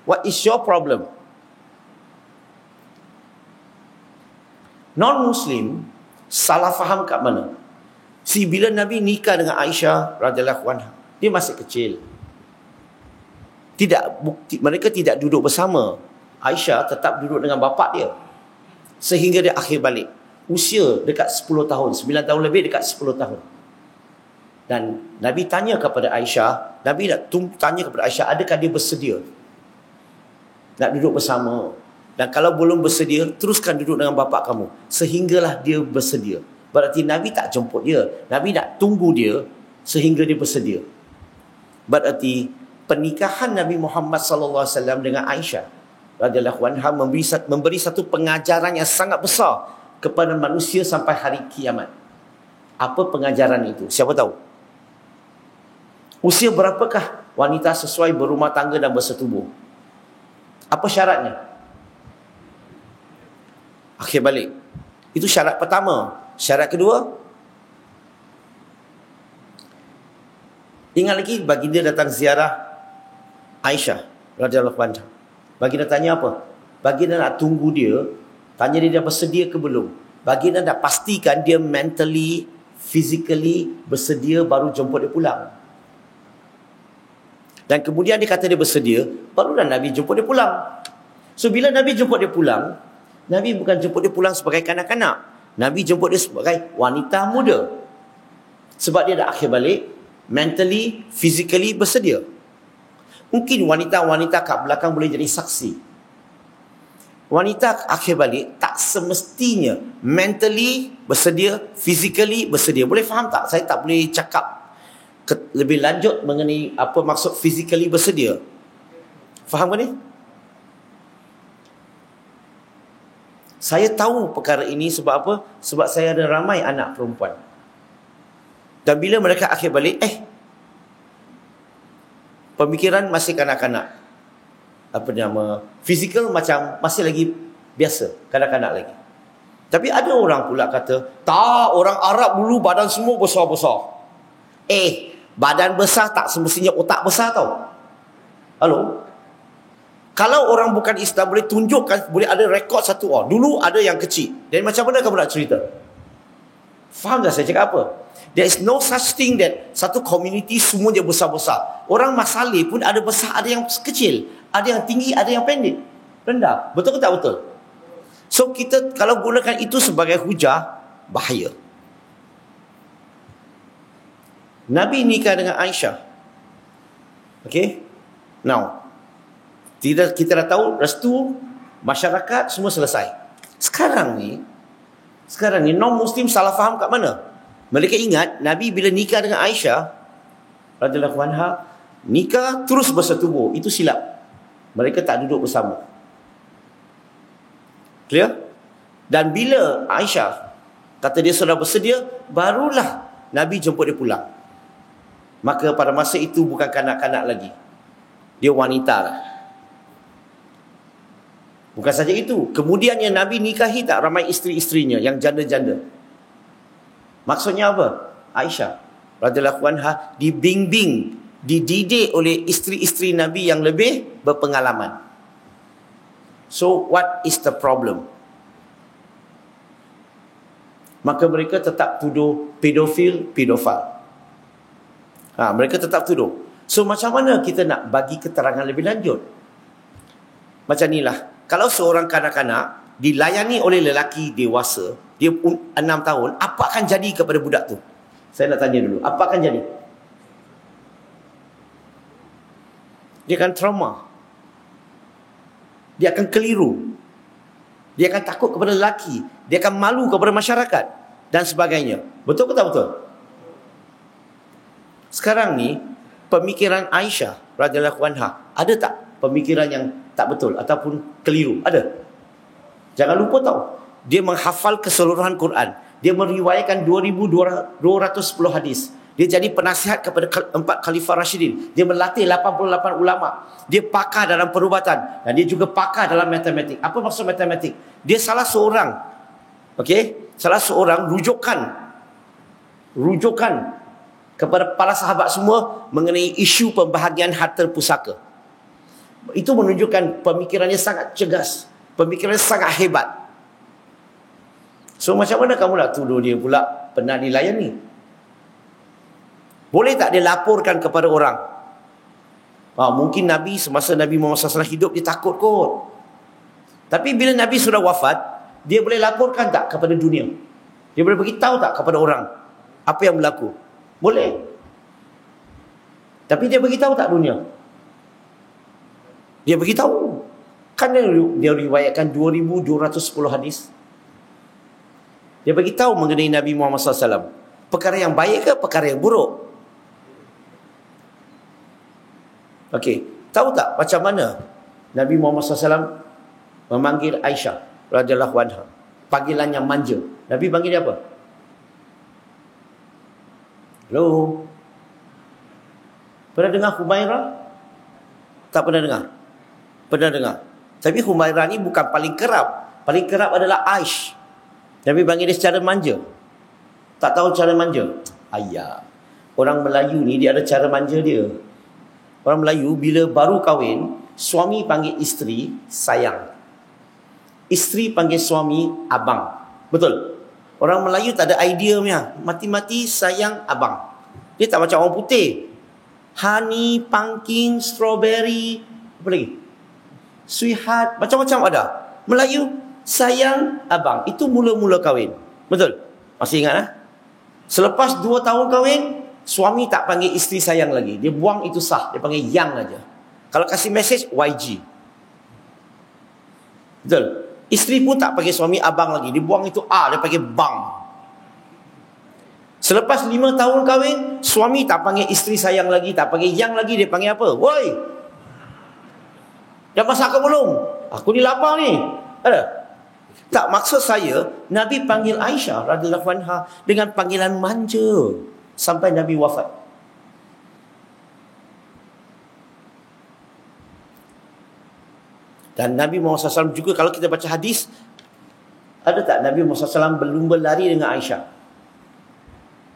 What is your problem? Non-Muslim salah faham kat mana? Bila Nabi nikah dengan Aisyah radhiyallahu anha, dia masih kecil. Mereka tidak duduk bersama. Aisyah tetap duduk dengan bapa dia sehingga dia akhir balik. Usia dekat 10 tahun, 9 tahun lebih, dekat 10 tahun. Dan Nabi tanya kepada Aisyah, Nabi nak tanya kepada Aisyah, adakah dia bersedia nak duduk bersama? Dan kalau belum bersedia, teruskan duduk dengan bapa kamu sehinggalah dia bersedia. Berarti Nabi tak jemput dia, Nabi nak tunggu dia sehingga dia bersedia. Berarti pernikahan Nabi Muhammad SAW dengan Aisyah radhiyallahu anha memberi satu pengajaran yang sangat besar kepada manusia sampai hari kiamat. Apa pengajaran itu? Siapa tahu? Usia berapakah wanita sesuai berumah tangga dan bersetubuh? Apa syaratnya? Akhir balik. Itu syarat pertama. Syarat kedua, ingat lagi baginda datang ziarah Aisyah radhiyallahu anha. Baginda tanya apa? Baginda nak tunggu dia, tanya dia bersedia ke belum. Baginda nak pastikan dia mentally, physically bersedia, baru jemput dia pulang. Dan kemudian dia kata dia bersedia, barulah Nabi jemput dia pulang. So bila Nabi jemput dia pulang, Nabi bukan jemput dia pulang sebagai kanak-kanak. Nabi jemput dia sebagai wanita muda. Sebab dia dah akhir balik, mentally, physically bersedia. Mungkin wanita-wanita kat belakang boleh jadi saksi. Wanita akhir balik tak semestinya mentally bersedia, physically bersedia. Boleh faham tak? Saya tak boleh cakap lebih lanjut mengenai apa maksud physically bersedia. Faham ke ni? Saya tahu perkara ini sebab apa? Sebab saya ada ramai anak perempuan. Dan bila mereka akhir balik, pemikiran masih kanak-kanak. Apa nama? Fizikal macam masih lagi biasa, kanak-kanak lagi. Tapi ada orang pula kata, tak, orang Arab dulu badan semua besar-besar. Badan besar tak semestinya otak besar tau. Halo? Kalau orang bukan Islam boleh tunjukkan, boleh ada rekod satu orang. Dulu ada yang kecil. Dan macam mana kamu nak cerita? Faham tak saya cakap apa? There is no such thing that satu community semua dia besar-besar. Orang Masaleh pun ada besar, ada yang kecil. Ada yang tinggi, ada yang pendek. Rendah. Betul ke tak betul? So kita kalau gunakan itu sebagai hujah, bahaya. Nabi nikah dengan Aisyah. Okay? Now, kita dah tahu restu masyarakat semua selesai. Sekarang ni non-Muslim salah faham kat mana? Mereka ingat Nabi bila nikah dengan Aisyah radhiyallahu anha, nikah terus bersetubuh. Itu silap. Mereka tak duduk bersama. Clear? Dan bila Aisyah kata dia sudah bersedia, barulah Nabi jemput dia pulang. Maka pada masa itu bukan kanak-kanak lagi. Dia wanita lah. Bukan saja itu, kemudian yang Nabi nikahi tak ramai isteri-isterinya yang janda-janda. Maksudnya apa? Aisyah radhiyallahu anha dibimbing, dididik oleh isteri-isteri Nabi yang lebih berpengalaman. So what is the problem? Maka mereka tetap tuduh pedofil. Mereka tetap tuduh. So macam mana kita nak bagi keterangan lebih lanjut? Macam inilah. Kalau seorang kanak-kanak dilayani oleh lelaki dewasa, dia 6 tahun, apa akan jadi kepada budak tu? Saya nak tanya dulu, apa akan jadi? Dia akan trauma. Dia akan keliru. Dia akan takut kepada lelaki. Dia akan malu kepada masyarakat dan sebagainya. Betul ke tak betul? Sekarang ni, pemikiran Aisyah radhiyallahu anha, ada tak pemikiran yang tak betul ataupun keliru? Ada. Jangan lupa tahu, dia menghafal keseluruhan Quran. Dia meriwayatkan 2,210 hadis. Dia jadi penasihat kepada 4 Khalifah Rashidin. Dia melatih 88 ulama. Dia pakar dalam perubatan. Dan dia juga pakar dalam matematik. Apa maksud matematik? Dia salah seorang, salah seorang rujukan kepada para sahabat semua mengenai isu pembahagian harta pusaka. Itu menunjukkan pemikirannya sangat cergas. Pemikirannya sangat hebat. So macam mana kamu nak tuduh dia pula pernah dilayani? Boleh tak dia laporkan kepada orang? Mungkin Nabi semasa Nabi Muhammad SAW hidup dia takut kot. Tapi bila Nabi sudah wafat, dia boleh laporkan tak kepada dunia? Dia boleh beritahu tak kepada orang apa yang berlaku? Boleh. Tapi dia beritahu tak dunia? Dia beritahu. Kan dia riwayatkan 2,210 hadis. Dia beritahu mengenai Nabi Muhammad SAW. Perkara yang baik ke perkara yang buruk? Tahu tak macam mana Nabi Muhammad SAW memanggil Aisyah radhiyallahu anha? Panggilan yang manja. Nabi panggil dia apa? Hello? Pernah dengar Humairah? Tak pernah dengar? Pernah dengar. Tapi Humairah ni bukan paling kerap. Paling kerap adalah Aish. Nabi panggil dia secara manja. Tak tahu cara manja? Ayah. Orang Melayu ni dia ada cara manja dia. Orang Melayu bila baru kahwin, suami panggil isteri sayang. Isteri panggil suami abang. Betul? Orang Melayu tak ada idea punya. Mati-mati sayang abang. Dia tak macam orang putih. Honey, pumpkin, strawberry, apa lagi? Sweetheart, macam-macam ada. Melayu, sayang abang. Itu mula-mula kahwin. Betul? Masih ingat? Selepas 2 tahun kahwin, suami tak panggil isteri sayang lagi. Dia buang itu sah. Dia panggil yang aja. Kalau kasih message, YG. Betul? Isteri pun tak panggil suami abang lagi. Dia buang itu A. Dia panggil bang. Selepas 5 tahun kahwin, suami tak panggil isteri sayang lagi. Tak panggil yang lagi. Dia panggil apa? Woi! Dah masak ke belum? Aku ni lapar ni. Ada? Tak, maksud saya, Nabi panggil Aisyah radhiyallahu anha dengan panggilan manja sampai Nabi wafat. Dan Nabi Muhammad SAW juga, kalau kita baca hadis, ada tak Nabi Muhammad SAW berlumba lari dengan Aisyah?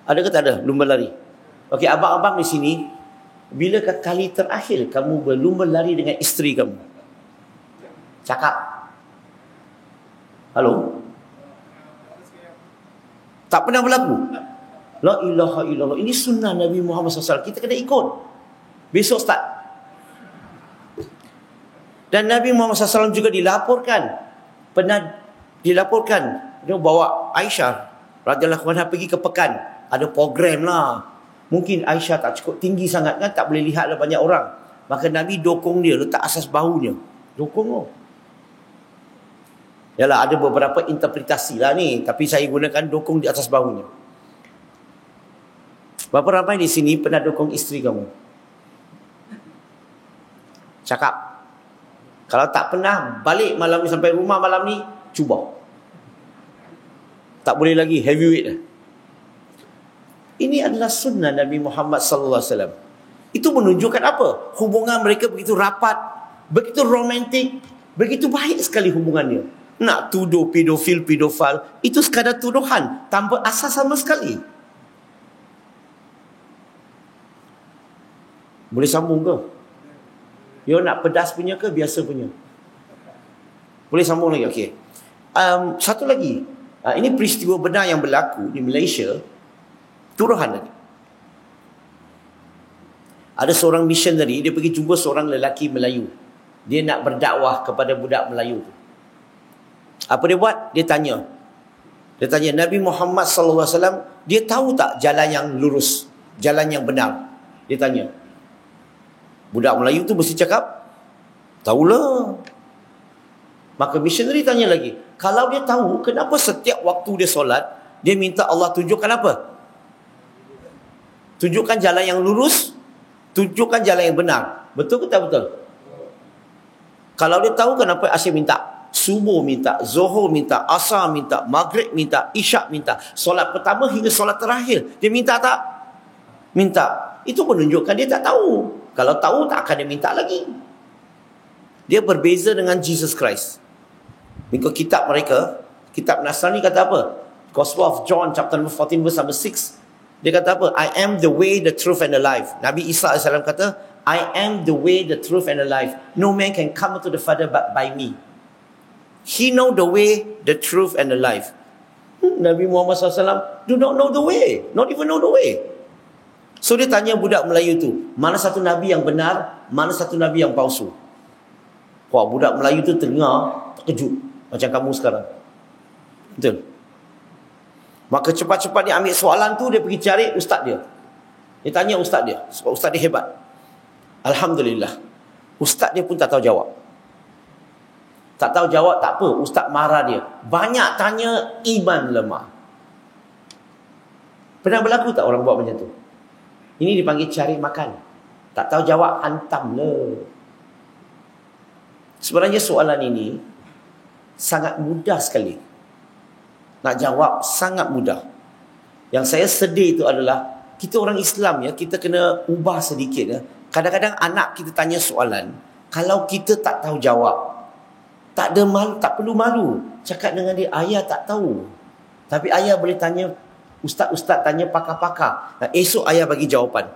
Ada ke tak ada lumba lari? Okey, abang-abang di sini, bilakah kali terakhir kamu berlumba lari dengan isteri kamu? Cakap. Halo? Tak pernah berlaku? La ilaha illallah. Ini sunnah Nabi Muhammad SAW. Kita kena ikut. Besok start. Dan Nabi Muhammad SAW juga dilaporkan. Pernah dilaporkan. Dia bawa Aisyah radhiyallahu anha pergi ke Pekan. Ada program lah. Mungkin Aisyah tak cukup tinggi sangat kan. Tak boleh lihat lah banyak orang. Maka Nabi dokong dia. Letak asas bahunya. Dokong oh. Yalah, ada beberapa interpretasi lah ni. Tapi saya gunakan dokong di atas bahunya. Berapa ramai di sini pernah dokong isteri kamu? Cakap. Kalau tak pernah, balik malam ni sampai rumah malam ni, cuba. Tak boleh lagi, heavyweight lah. Ini adalah sunnah Nabi Muhammad SAW. Itu menunjukkan apa? Hubungan mereka begitu rapat, begitu romantik, begitu baik sekali hubungannya. Nak tuduh pedofil, itu sekadar tuduhan tanpa asas sama sekali. Boleh sambung ke? You nak pedas punya ke biasa punya? Boleh sambung lagi? Okey. Satu lagi. Ini peristiwa benar yang berlaku di Malaysia. Tuduhan lagi. Ada seorang missionary, dia pergi jumpa seorang lelaki Melayu. Dia nak berdakwah kepada budak Melayu tu. Apa dia buat? Dia tanya. Nabi Muhammad SAW, dia tahu tak jalan yang lurus, jalan yang benar? Dia tanya. Budak Melayu tu mesti cakap, tahulah. Maka missionary tanya lagi, kalau dia tahu, kenapa setiap waktu dia solat, dia minta Allah tunjukkan apa? Tunjukkan jalan yang lurus, tunjukkan jalan yang benar. Betul ke tak betul? Kalau dia tahu kenapa asyik minta, subuh minta, zuhur minta, asar minta, maghrib minta, isyak minta, solat pertama hingga solat terakhir, dia minta tak? Minta. Itu menunjukkan dia tak tahu. Kalau tahu tak akan dia minta lagi. Dia berbeza dengan Jesus Christ. Mengikut kitab mereka, kitab Nasrani kata apa? Gospel of John chapter 14 verse number 6. Dia kata apa? I am the way, the truth and the life. Nabi Isa AS kata, I am the way, the truth and the life. No man can come to the Father but by me. He know the way, the truth and the life. Nabi Muhammad SAW do not know the way. Not even know the way. So dia tanya budak Melayu tu, mana satu Nabi yang benar, mana satu Nabi yang palsu. Wah, budak Melayu tu terdengar terkejut. Macam kamu sekarang. Betul. Maka cepat-cepat dia ambil soalan tu, dia pergi cari ustaz dia. Dia tanya ustaz dia, sebab ustaz dia hebat. Alhamdulillah, ustaz dia pun tak tahu jawab. Tak tahu jawab tak apa, ustaz marah dia. Banyak tanya, iman lemah. Pernah berlaku tak orang buat macam tu? Ini dipanggil cari makan. Tak tahu jawab, hantam le. Sebenarnya soalan ini sangat mudah sekali. Nak jawab sangat mudah. Yang saya sedih itu adalah kita orang Islam ya, kita kena ubah sedikit ya. Kadang-kadang anak kita tanya soalan, kalau kita tak tahu jawab, tak ada malu, tak perlu malu. Cakap dengan dia, ayah tak tahu. Tapi ayah boleh tanya, ustaz-ustaz tanya pakar-pakar. Nah, esok ayah bagi jawapan.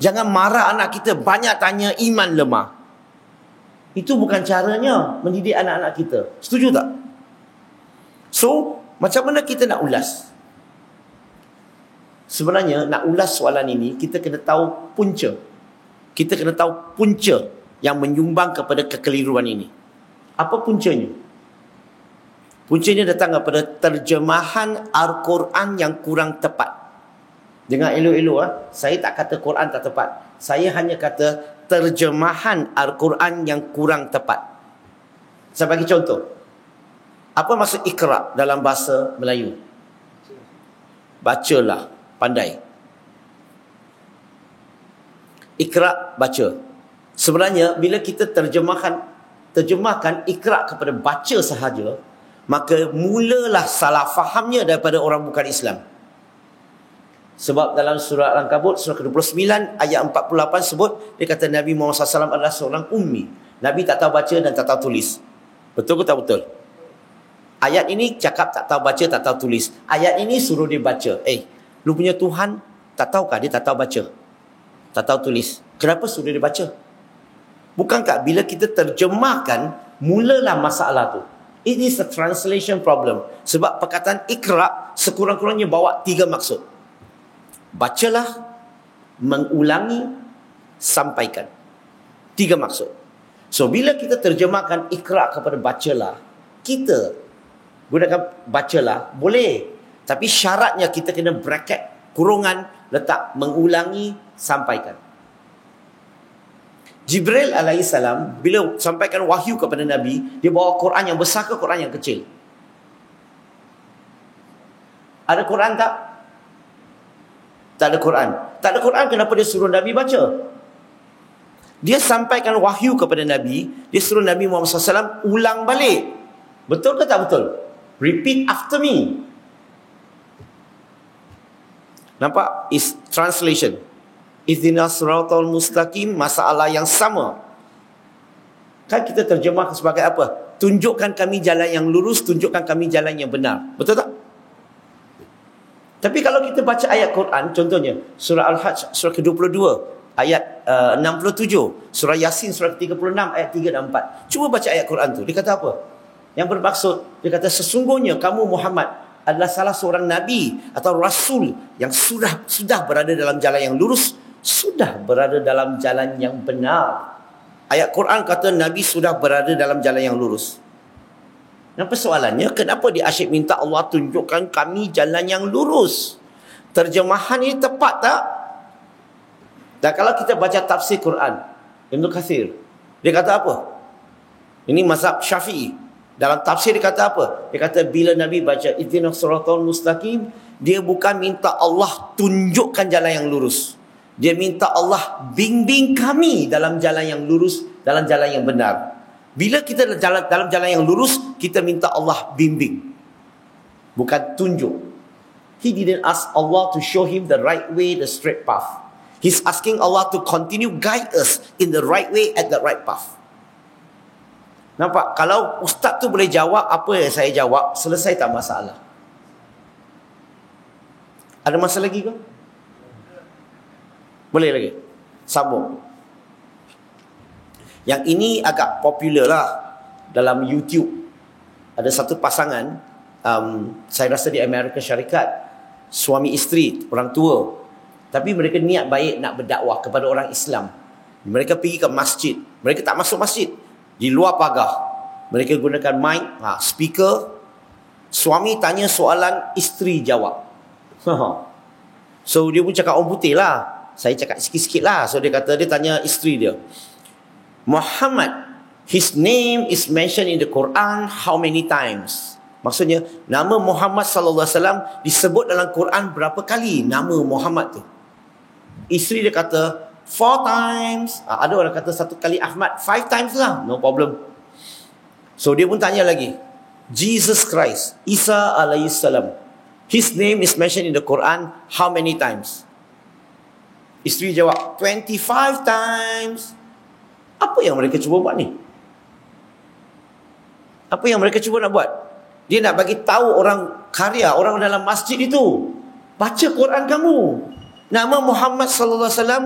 Jangan marah anak kita, banyak tanya, iman lemah. Itu bukan caranya mendidik anak-anak kita. Setuju tak? So, macam mana kita nak ulas? Sebenarnya, nak ulas soalan ini, kita kena tahu punca. Kita kena tahu punca yang menyumbang kepada kekeliruan ini. Apa puncanya? Puncanya datang daripada terjemahan Al-Quran yang kurang tepat. Dengar elok-elok, saya tak kata Quran tak tepat. Saya hanya kata terjemahan Al-Quran yang kurang tepat. Saya bagi contoh. Apa maksud Iqra dalam bahasa Melayu? Bacalah, pandai. Iqra, baca. Sebenarnya bila kita terjemahkan Iqra kepada baca sahaja, maka mulalah salah fahamnya daripada orang bukan Islam. Sebab dalam surah Al-Ankabut surah ke-29 ayat 48 sebut, dia kata Nabi Muhammad SAW adalah seorang ummi. Nabi tak tahu baca dan tak tahu tulis. Betul ke tak betul? Ayat ini cakap tak tahu baca, tak tahu tulis. Ayat ini suruh dia baca. Lu punya Tuhan tak tahukah dia tak tahu baca, tak tahu tulis? Kenapa suruh dia baca? Bukankah bila kita terjemahkan, mulalah masalah tu. It is a translation problem. Sebab perkataan Iqra sekurang-kurangnya bawa 3 maksud. Bacalah, mengulangi, sampaikan. 3 maksud. So, bila kita terjemahkan Iqra kepada bacalah, kita gunakan bacalah, boleh. Tapi syaratnya kita kena bracket, kurungan, letak mengulangi, sampaikan. Jibril alaihissalam bila sampaikan wahyu kepada Nabi, dia bawa Quran yang besar ke Quran yang kecil? Ada Quran tak? Tak ada Quran. Tak ada Quran, kenapa dia suruh Nabi baca? Dia sampaikan wahyu kepada Nabi, dia suruh Nabi Muhammad SAW ulang balik. Betul ke tak betul? Repeat after me. Nampak? Is translation. Ihdinas siratal mustaqim, masalah yang sama. Kan kita terjemah sebagai apa? Tunjukkan kami jalan yang lurus, tunjukkan kami jalan yang benar. Betul tak? Tapi kalau kita baca ayat Quran, contohnya surah Al-Hajj surah ke-22 ayat 67, surah Yasin surah ke-36 ayat 3 dan 4. Cuba baca ayat Quran tu. Dia kata apa? Yang bermaksud, dia kata sesungguhnya kamu Muhammad adalah salah seorang nabi atau rasul yang sudah berada dalam jalan yang lurus, sudah berada dalam jalan yang benar. Ayat Quran kata Nabi sudah berada dalam jalan yang lurus. Dan persoalannya, kenapa dia asyik minta Allah tunjukkan kami jalan yang lurus? Terjemahan ini tepat tak? Dan kalau kita baca tafsir Quran, Ibn Kathir, dia kata apa? Ini mazhab Syafi'i. Dalam tafsir dia kata apa? Dia kata bila Nabi baca ihdinas siratal mustaqim, dia bukan minta Allah tunjukkan jalan yang lurus. Dia minta Allah bimbing kami dalam jalan yang lurus, dalam jalan yang benar. Bila kita dalam jalan yang lurus, kita minta Allah bimbing, bukan tunjuk. He didn't ask Allah to show him the right way, the straight path. He's asking Allah to continue guide us in the right way at the right path. Nampak? Kalau ustaz tu boleh jawab apa yang saya jawab, selesai tak masalah. Ada masalah lagi ke? Boleh lagi? Sambung. Yang ini agak popular lah dalam YouTube. Ada satu pasangan, saya rasa di Amerika Syarikat, suami isteri, orang tua. Tapi mereka niat baik nak berdakwah kepada orang Islam. Mereka pergi ke masjid. Mereka tak masuk masjid. Di luar pagar. Mereka gunakan mic, speaker. Suami tanya soalan, isteri jawab. So dia pun cakap orang putih lah. Saya cakap sikit-sikit lah. So dia kata, dia tanya isteri dia, Muhammad, his name is mentioned in the Quran how many times? Maksudnya, nama Muhammad sallallahu alaihi wasallam disebut dalam Quran berapa kali nama Muhammad tu? Isteri dia kata 4 times. Ada orang kata 1 kali Ahmad, 5 times lah, no problem. So dia pun tanya lagi, Jesus Christ, Isa alaihissalam, his name is mentioned in the Quran how many times? Isteri jawab 25 times. Apa yang mereka cuba buat ni? Apa yang mereka cuba nak buat? Dia nak bagi tahu orang karya, orang dalam masjid itu, baca Quran kamu. Nama Muhammad sallallahu alaihi wasallam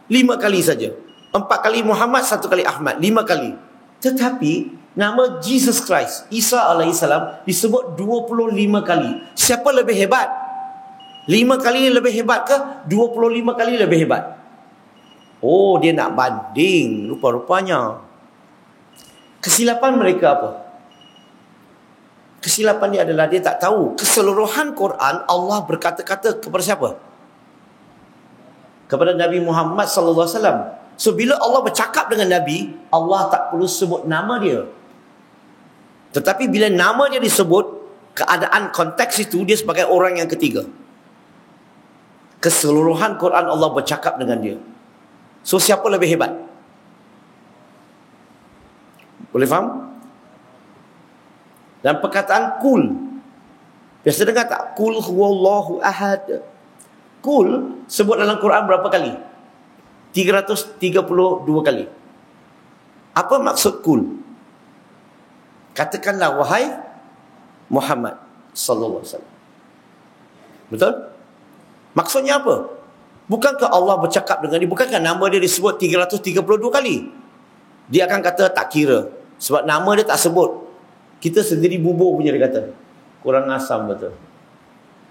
5 kali saja. 4 kali Muhammad, 1 kali Ahmad, 5 kali. Tetapi nama Jesus Christ, Isa alaihissalam disebut 25 kali. Siapa lebih hebat? 5 kali lebih hebat ke 25 kali lebih hebat? Oh, dia nak banding. Rupa-rupanya kesilapan mereka apa? Kesilapan dia adalah dia tak tahu keseluruhan Quran Allah berkata-kata kepada siapa? Kepada Nabi Muhammad sallallahu alaihi wasallam. So bila Allah bercakap dengan Nabi, Allah tak perlu sebut nama dia. Tetapi bila nama dia disebut, keadaan konteks itu dia sebagai orang yang ketiga. Keseluruhan Quran Allah bercakap dengan dia. So siapa lebih hebat? Boleh faham? Dan perkataan kul, biasa dengar tak? Kul huwallahu ahad. Kul sebut dalam Quran berapa kali? 332 kali. Apa maksud kul? Katakanlah wahai Muhammad sallallahu alaihi wasallam. Betul? Maksudnya apa? Bukankah Allah bercakap dengan dia? Bukankah nama dia disebut 332 kali? Dia akan kata tak kira. Sebab nama dia tak sebut. Kita sendiri bubur punya, dia kata. Kurang asam betul.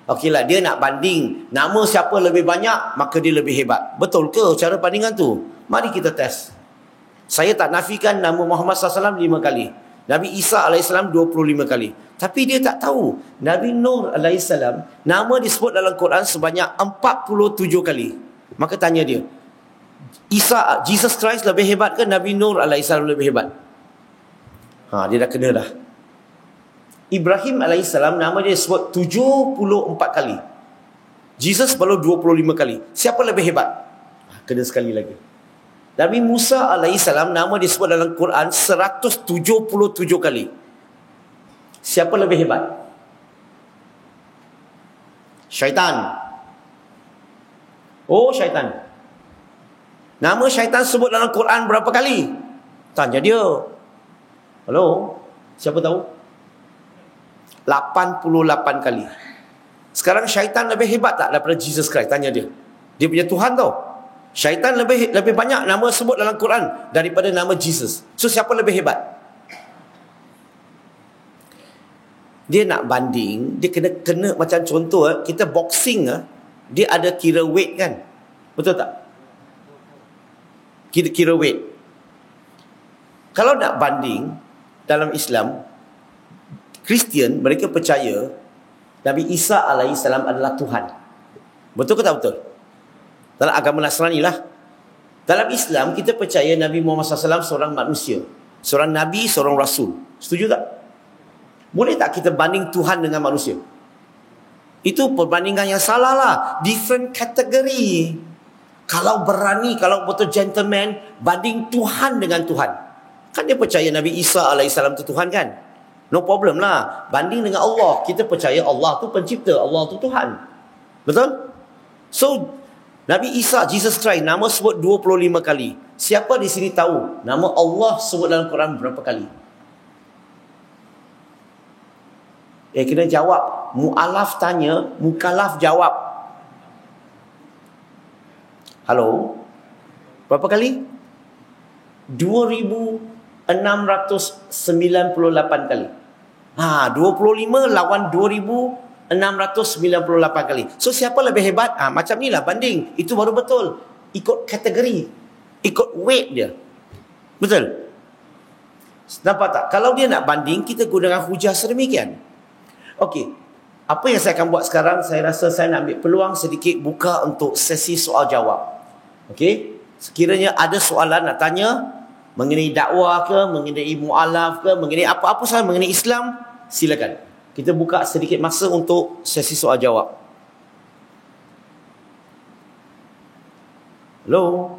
Okeylah, dia nak banding. Nama siapa lebih banyak, maka dia lebih hebat. Betul ke cara bandingan tu? Mari kita test. Saya tak nafikan nama Muhammad SAW 5 kali. Nabi Isa AS 25 kali. Tapi dia tak tahu. Nabi Nur AS, nama disebut dalam Quran sebanyak 47 kali. Maka tanya dia, Jesus Christ lebih hebat ke Nabi Nur AS lebih hebat? Dia dah kena dah. Ibrahim AS nama dia disebut 74 kali. Jesus baru 25 kali. Siapa lebih hebat? Kena sekali lagi. Nabi Musa AS nama disebut dalam Quran 177 kali. Siapa lebih hebat? Syaitan. Oh, syaitan. Nama syaitan sebut dalam Quran berapa kali? Tanya dia. Halo? Siapa tahu? 88 kali. Sekarang syaitan lebih hebat tak daripada Jesus Christ? Tanya dia. Dia punya Tuhan tau. Syaitan lebih banyak nama sebut dalam Quran daripada nama Jesus. So siapa lebih hebat? Dia nak banding, dia kena macam contoh, kita boxing, dia ada kira weight kan? Betul tak? Kira weight. Kalau nak banding dalam Islam, Kristian mereka percaya Nabi Isa AS adalah Tuhan. Betul ke tak betul? Dalam agama Nasrani lah. Dalam Islam kita percaya Nabi Muhammad SAW seorang manusia. Seorang Nabi, seorang Rasul. Setuju tak? Boleh tak kita banding Tuhan dengan manusia? Itu perbandingan yang salah lah. Different kategori. Kalau berani, kalau betul gentleman, banding Tuhan dengan Tuhan. Kan dia percaya Nabi Isa AS itu Tuhan kan? No problem lah. Banding dengan Allah. Kita percaya Allah tu pencipta. Allah tu Tuhan. Betul? So, Nabi Isa, Jesus Christ, nama sebut 25 kali. Siapa di sini tahu nama Allah sebut dalam Quran berapa kali? Kena jawab. Mu'alaf tanya, mukallaf jawab. Halo? Berapa kali? 2,698 kali. 25 lawan 2,698 kali. So siapa lebih hebat? Macam ni lah banding. Itu baru betul. Ikut kategori. Ikut weight dia. Betul? Nampak tak? Kalau dia nak banding, kita gunakan hujah sedemikian. Okey. Apa yang saya akan buat sekarang, saya rasa saya nak ambil peluang sedikit buka untuk sesi soal jawab. Okey? Sekiranya ada soalan nak tanya mengenai dakwah ke, mengenai mu'alaf ke, mengenai apa-apa sahaja mengenai Islam, silakan. Kita buka sedikit masa untuk sesi soal jawab. Hello?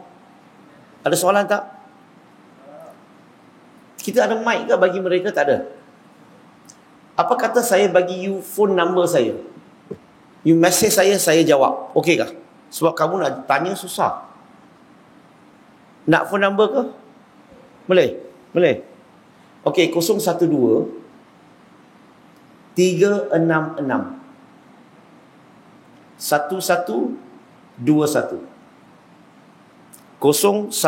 Ada soalan tak? Kita ada mic ke bagi mereka? Tak ada. Apa kata saya bagi you phone number saya? You message saya jawab. Okey kah? Sebab kamu nak tanya susah. Nak phone number ke? Boleh? Boleh? Okey, 012 366 1121. 012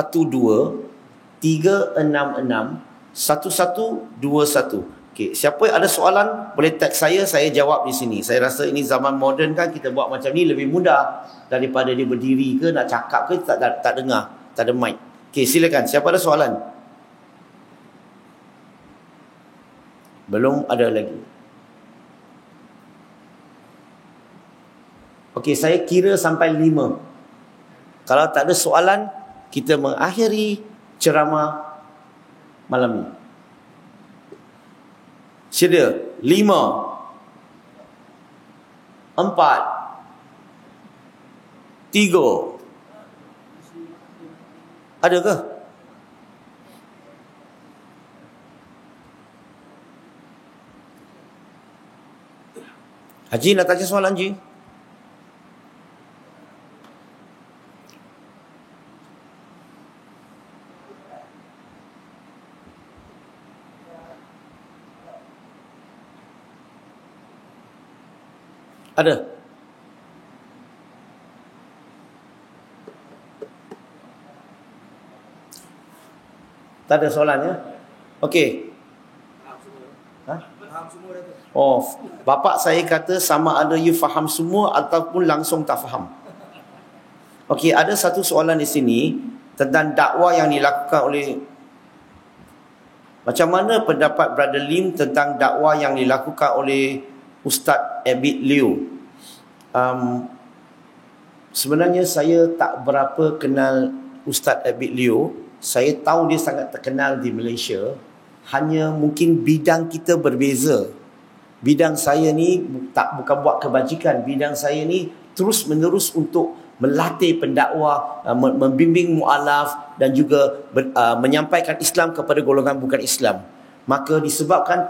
366 1121. Okey, siapa yang ada soalan boleh tag saya jawab di sini. Saya rasa ini zaman moden kan, kita buat macam ni lebih mudah daripada dia berdiri ke nak cakap ke tak dengar, tak ada mic. Okey, silakan. Siapa ada soalan? Belum ada lagi. Okey, saya kira sampai 5. Kalau tak ada soalan, kita mengakhiri ceramah malam ni. Sedia? 5, 4, 3. Ada ke? Haji nak tanya soalan, Haji? Ada? Tak ada soalan ya? Okey. Oh, bapa saya kata sama ada you faham semua ataupun langsung tak faham. Okey, ada satu soalan di sini tentang dakwah yang dilakukan oleh, macam mana pendapat Brother Lim tentang dakwah yang dilakukan oleh Ustaz Abid Liu? Sebenarnya saya tak berapa kenal Ustaz Abid Liu. Saya tahu dia sangat terkenal di Malaysia. Hanya mungkin bidang kita berbeza. Bidang saya ni bukan buat kebajikan. Bidang saya ni terus menerus untuk melatih pendakwah, membimbing mu'alaf dan juga menyampaikan Islam kepada golongan bukan Islam. Maka disebabkan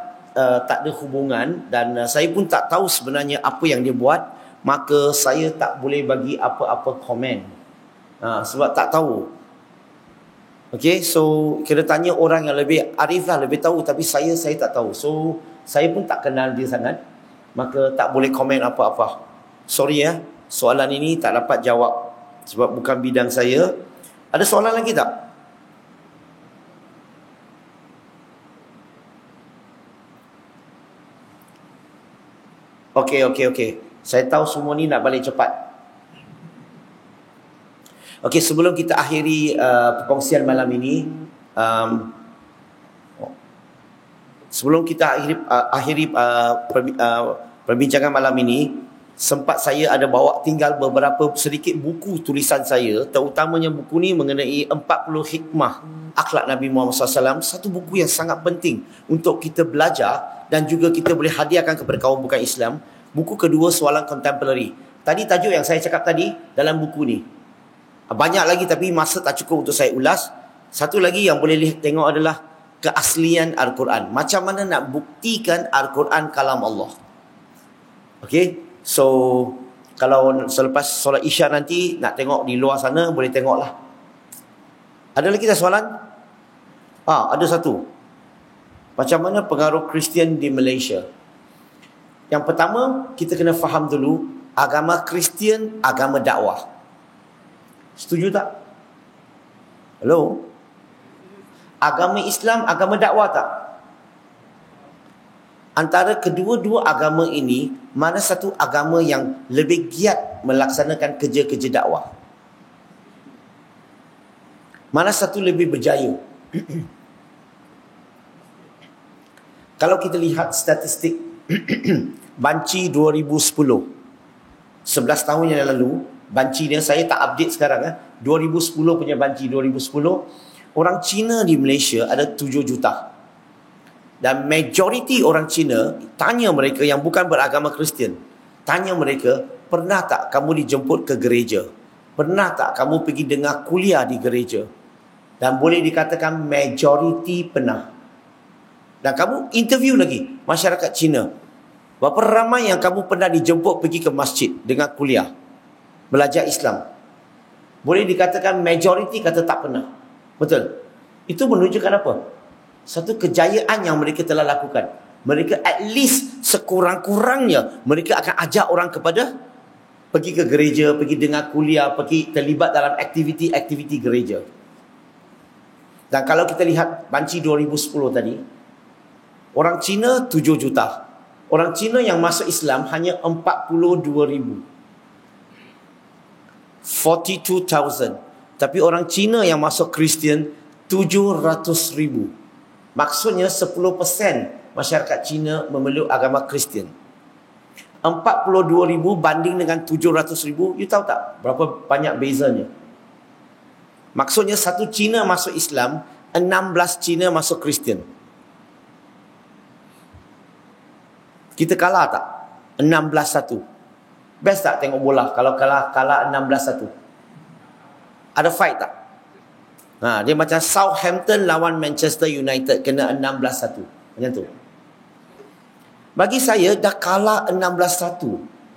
tak ada hubungan dan saya pun tak tahu sebenarnya apa yang dia buat, maka saya tak boleh bagi apa-apa komen sebab tak tahu. Okay, so kena tanya orang yang lebih arif lah, lebih tahu, tapi saya tak tahu. So saya pun tak kenal dia sangat, maka tak boleh komen apa-apa. Sorry ya, soalan ini tak dapat jawab sebab bukan bidang saya. Ada soalan lagi tak? Okey. Saya tahu semua ni nak balik cepat. Okey, sebelum kita akhiri perkongsian malam ini, sebelum kita akhiri perbincangan malam ini, sempat saya ada bawa tinggal beberapa sedikit buku tulisan saya, terutamanya buku ni mengenai 40 hikmah akhlak Nabi Muhammad SAW. Satu buku yang sangat penting untuk kita belajar dan juga kita boleh hadiahkan kepada kaum bukan Islam. Buku kedua, Soalan Contemporary. Tadi tajuk yang saya cakap tadi dalam buku ni. Banyak lagi tapi masa tak cukup untuk saya ulas. Satu lagi yang boleh lihat tengok adalah keaslian Al-Quran. Macam mana nak buktikan Al-Quran kalam Allah. Okey. So, kalau selepas solat Isya nanti nak tengok di luar sana, boleh tengoklah. Ada lagi tak soalan? Ada satu. Macam mana pengaruh Kristian di Malaysia? Yang pertama, kita kena faham dulu, agama Kristian, agama dakwah. Setuju tak? Hello? Agama Islam, agama dakwah tak? Antara kedua-dua agama ini, mana satu agama yang lebih giat melaksanakan kerja-kerja dakwah? Mana satu lebih berjaya? Kalau kita lihat statistik Banci 2010, 11 tahun yang lalu, Banci dia saya tak update sekarang. 2010 punya Banci 2010, orang Cina di Malaysia ada 7 juta. Dan majoriti orang Cina, tanya mereka yang bukan beragama Kristian, tanya mereka, pernah tak kamu dijemput ke gereja? Pernah tak kamu pergi dengar kuliah di gereja? Dan boleh dikatakan majoriti pernah. Dan kamu interview lagi masyarakat Cina, berapa ramai yang kamu pernah dijemput pergi ke masjid dengar kuliah, belajar Islam? Boleh dikatakan majoriti kata tak pernah. Betul? Itu menunjukkan apa? Satu kejayaan yang mereka telah lakukan. Mereka at least sekurang-kurangnya mereka akan ajak orang kepada pergi ke gereja, pergi dengar kuliah, pergi terlibat dalam aktiviti-aktiviti gereja. Dan kalau kita lihat Banci 2010 tadi, orang Cina 7 juta. Orang Cina yang masuk Islam hanya 42,000. 42,000. Tapi orang Cina yang masuk Kristian 700,000. Maksudnya 10% masyarakat Cina memeluk agama Kristian. 42,000 banding dengan 700,000, you tahu tak berapa banyak bezanya? Maksudnya satu Cina masuk Islam, 16 Cina masuk Kristian. Kita kalah tak? 16-1. Best tak tengok bola kalau kalah 16-1? Ada fight tak? Dia macam Southampton lawan Manchester United, kena 16-1. Macam tu. Bagi saya, dah kalah 16-1,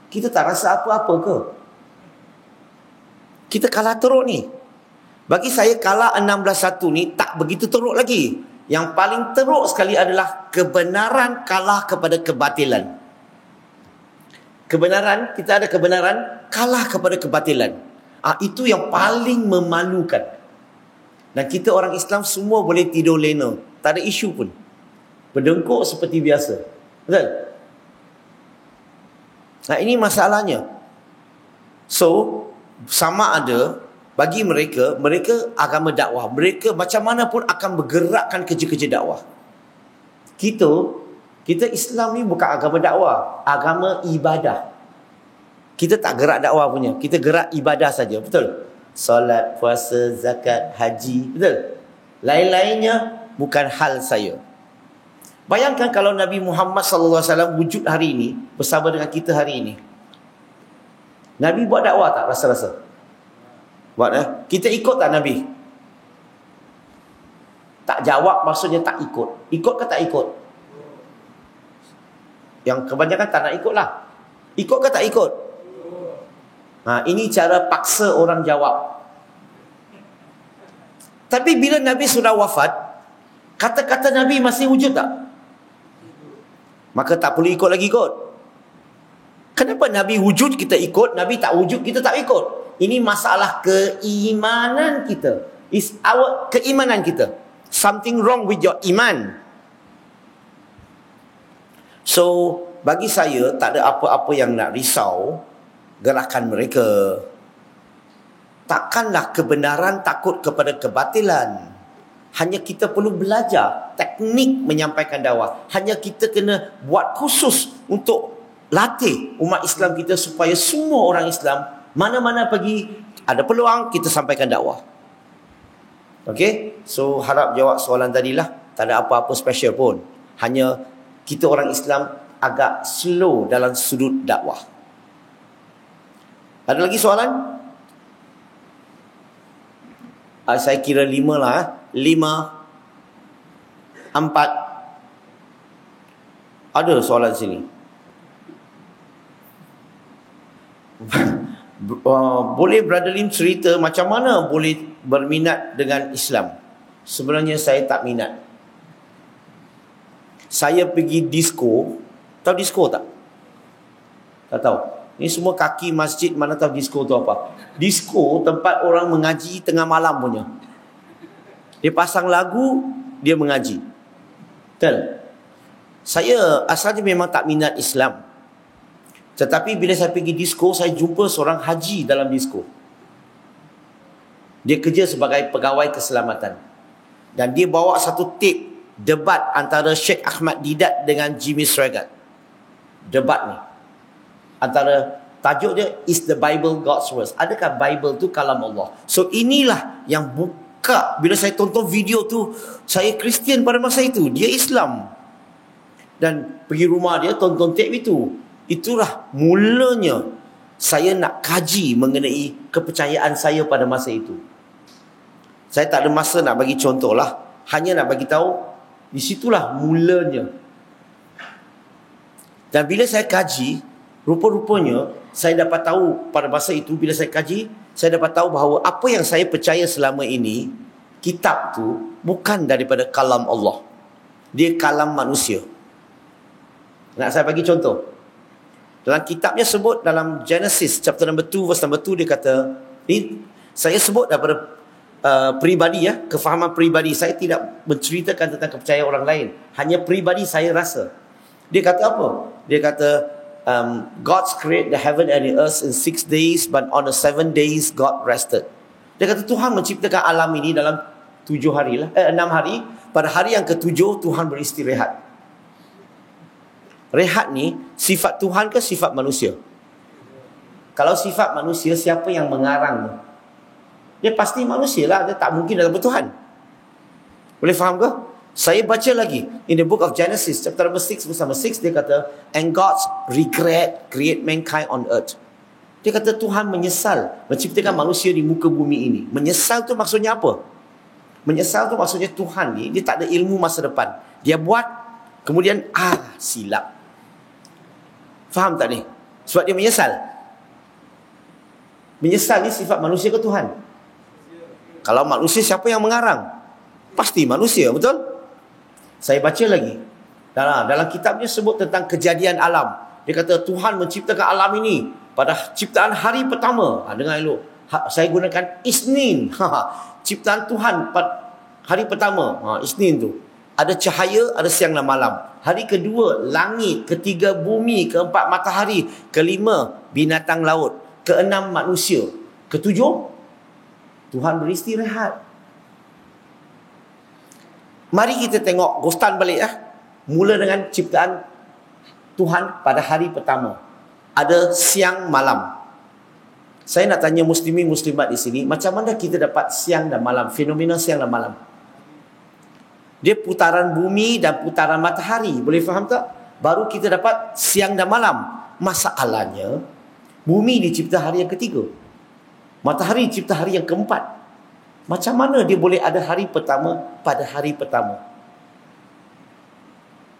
kita tak rasa apa-apa ke? Kita kalah teruk ni. Bagi saya, kalah 16-1 ni tak begitu teruk lagi. Yang paling teruk sekali adalah kebenaran kalah kepada kebatilan. Kebenaran, kita ada kebenaran, kalah kepada kebatilan. Itu yang paling memalukan. Dan kita orang Islam semua boleh tidur lena, tak ada isu pun. Berdengkuk seperti biasa. Betul? Ini masalahnya. So, sama ada bagi mereka agama dakwah. Mereka macam mana pun akan bergerakkan kerja-kerja dakwah. Kita Islam ni bukan agama dakwah, agama ibadah. Kita tak gerak dakwah punya, kita gerak ibadah saja. Betul? Solat, puasa, zakat, haji. Betul? Lain-lainnya bukan hal saya. Bayangkan kalau Nabi Muhammad SAW wujud hari ini bersama dengan kita hari ini. Nabi buat dakwah tak rasa-rasa? Buat Kita ikut tak Nabi? Tak jawab maksudnya tak ikut. Ikut ke tak ikut? Yang kebanyakan tak nak ikut lah. Ikut ke tak ikut? Ini cara paksa orang jawab. Tapi bila Nabi sudah wafat, kata-kata Nabi masih wujud tak? Maka tak perlu ikut lagi kot. Kenapa Nabi wujud kita ikut, Nabi tak wujud kita tak ikut? Ini masalah keimanan kita. It's our keimanan kita. Something wrong with your iman. So, bagi saya tak ada apa-apa yang nak risau gerakan mereka. Takkanlah kebenaran takut kepada kebatilan. Hanya kita perlu belajar teknik menyampaikan dakwah. Hanya kita kena buat khusus untuk latih umat Islam kita supaya semua orang Islam mana-mana pergi ada peluang kita sampaikan dakwah. Okey, so harap jawab soalan tadilah. Tak ada apa-apa special pun. Hanya kita orang Islam agak slow dalam sudut dakwah. Ada lagi soalan? Saya kira 5 lah. 5, 4. Ada soalan sini. Boleh Brother Lim cerita macam mana boleh berminat dengan Islam? Sebenarnya saya tak minat. Saya pergi disco. Tahu disco tak? Tak tahu. Ini semua kaki masjid, mana tahu disco tu apa. Disco tempat orang mengaji tengah malam punya. Dia pasang lagu, dia mengaji. Betul? Saya asalnya memang tak minat Islam. Tetapi bila saya pergi disco, saya jumpa seorang haji dalam disco. Dia kerja sebagai pegawai keselamatan. Dan dia bawa satu tape debat antara Sheikh Ahmad Didat dengan Jimmy Swaggart. Debat ni. Antara tajuk dia, Is the Bible God's Words? Adakah Bible tu kalam Allah? So inilah yang buka. Bila saya tonton video tu, saya Kristian pada masa itu. Dia Islam. Dan pergi rumah dia, tonton tape itu. Itulah mulanya saya nak kaji mengenai kepercayaan saya pada masa itu. Saya tak ada masa nak bagi contoh lah. Hanya nak bagi tahu, di situlah mulanya. Dan bila saya kaji, rupa-rupanya saya dapat tahu pada masa itu, bila saya kaji, saya dapat tahu bahawa apa yang saya percaya selama ini, kitab tu bukan daripada kalam Allah. Dia kalam manusia. Nak saya bagi contoh. Dalam kitabnya sebut dalam Genesis chapter number 2 verse number 2, dia kata, ini saya sebut daripada peribadi ya, kefahaman peribadi. Saya tidak menceritakan tentang kepercayaan orang lain. Hanya peribadi saya rasa. Dia kata apa? Dia kata God's create the heaven and the earth in 6 days, but on the 7 days God rested. Dia kata Tuhan menciptakan alam ini dalam 6 hari. Pada hari yang ke-7 Tuhan beristirahat. Rehat ni sifat Tuhan ke sifat manusia? Kalau sifat manusia, siapa yang mengarang? Dia pasti manusia lah. Dia tak mungkin dalam Tuhan. Boleh faham ke? Saya baca lagi. In the book of Genesis, chapter number 6, verse number 6, dia kata, and God's regret create mankind on earth. Dia kata Tuhan menyesal menciptakan manusia di muka bumi ini. Menyesal tu maksudnya apa? Menyesal tu maksudnya Tuhan ni, dia tak ada ilmu masa depan. Dia buat, kemudian, silap. Faham tak ni? Sebab dia menyesal. Menyesal ni sifat manusia ke Tuhan? Kalau manusia, siapa yang mengarang? Pasti manusia, betul? Saya baca lagi. Dalam kitabnya sebut tentang kejadian alam. Dia kata Tuhan menciptakan alam ini pada ciptaan hari pertama. Dengar elok. Saya gunakan Isnin. Ciptaan Tuhan hari pertama. Isnin tu. Ada cahaya, ada siang dan malam. Hari kedua, langit. Ketiga, bumi. Keempat, matahari. Kelima, binatang laut. Keenam, manusia. Ketujuh, Tuhan beristirahat. Mari kita tengok Gostan balik. Mula dengan ciptaan Tuhan pada hari pertama. Ada siang malam. Saya nak tanya muslimin muslimat di sini, macam mana kita dapat siang dan malam? Fenomena siang dan malam. Dia putaran bumi dan putaran matahari. Boleh faham tak? Baru kita dapat siang dan malam. Masalahnya, bumi dicipta hari yang ketiga. Matahari dicipta hari yang keempat. Macam mana dia boleh ada hari pertama pada hari pertama?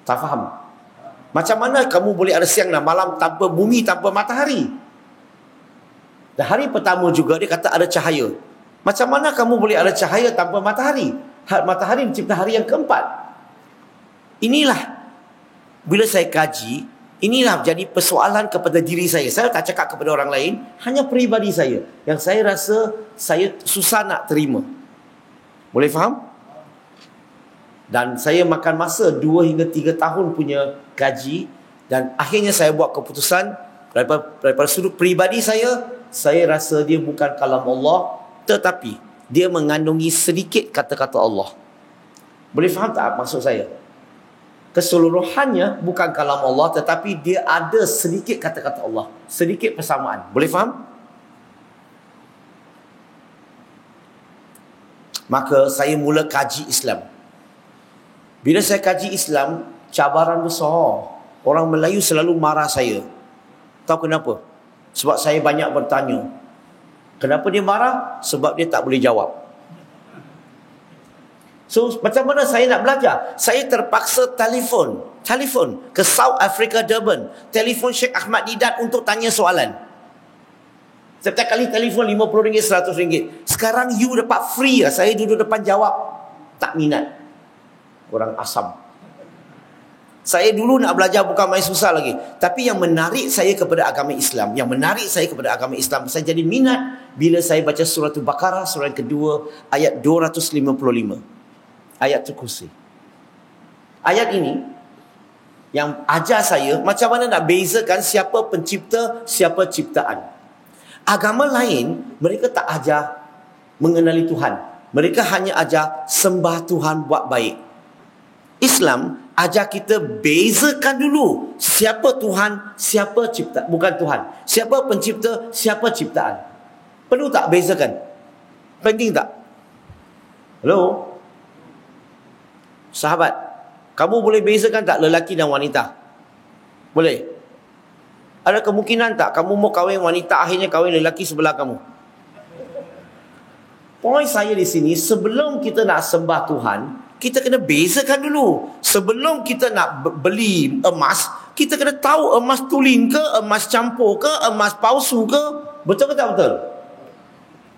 Tak faham? Macam mana kamu boleh ada siang dan malam tanpa bumi, tanpa matahari? Dan hari pertama juga dia kata ada cahaya. Macam mana kamu boleh ada cahaya tanpa matahari? Matahari mencipta hari yang keempat. Inilah, bila saya kaji, inilah jadi persoalan kepada diri saya. Saya tak cakap kepada orang lain, hanya peribadi saya. Yang saya rasa saya susah nak terima. Boleh faham? Dan saya makan masa 2 hingga 3 tahun punya kaji. Dan akhirnya saya buat keputusan daripada sudut peribadi saya rasa dia bukan kalam Allah, tetapi dia mengandungi sedikit kata-kata Allah. Boleh faham tak maksud saya? keseluruhannya bukan kalam Allah, tetapi dia ada sedikit kata-kata Allah, sedikit persamaan. Boleh faham? Maka saya mula kaji Islam. Bila saya kaji Islam, cabaran besar. Orang Melayu selalu marah saya. Tahu kenapa? Sebab saya banyak bertanya. Kenapa dia marah? Sebab dia tak boleh jawab. So, macam mana saya nak belajar? Saya terpaksa telefon ke South Africa, Durban. Telefon Sheikh Ahmad Didat untuk tanya soalan. Setiap kali telefon RM50, RM100. Sekarang you dapat free lah. Saya duduk depan jawab. Tak minat. Orang asam. Saya dulu nak belajar bukan main susah lagi. Tapi yang menarik saya kepada agama Islam, saya jadi minat bila saya baca surah Al-Baqarah, surah yang kedua, ayat 255. Ayat Kursi. Ayat ini yang ajar saya macam mana nak bezakan siapa pencipta, siapa ciptaan. Agama lain, mereka tak ajar mengenali Tuhan. Mereka hanya ajar sembah Tuhan, buat baik. Islam ajar kita bezakan dulu siapa Tuhan, siapa cipta. Bukan Tuhan. Siapa pencipta, siapa ciptaan. Perlu tak bezakan? Penting tak? Hello? Sahabat, kamu boleh bezakan tak lelaki dan wanita? Boleh? Ada kemungkinan tak kamu mau kahwin wanita, akhirnya kahwin lelaki sebelah kamu? Poin saya di sini, sebelum kita nak sembah Tuhan, kita kena bezakan dulu. Sebelum kita nak beli emas, kita kena tahu emas tulen ke, emas campur ke, emas palsu ke. Betul ke tak betul?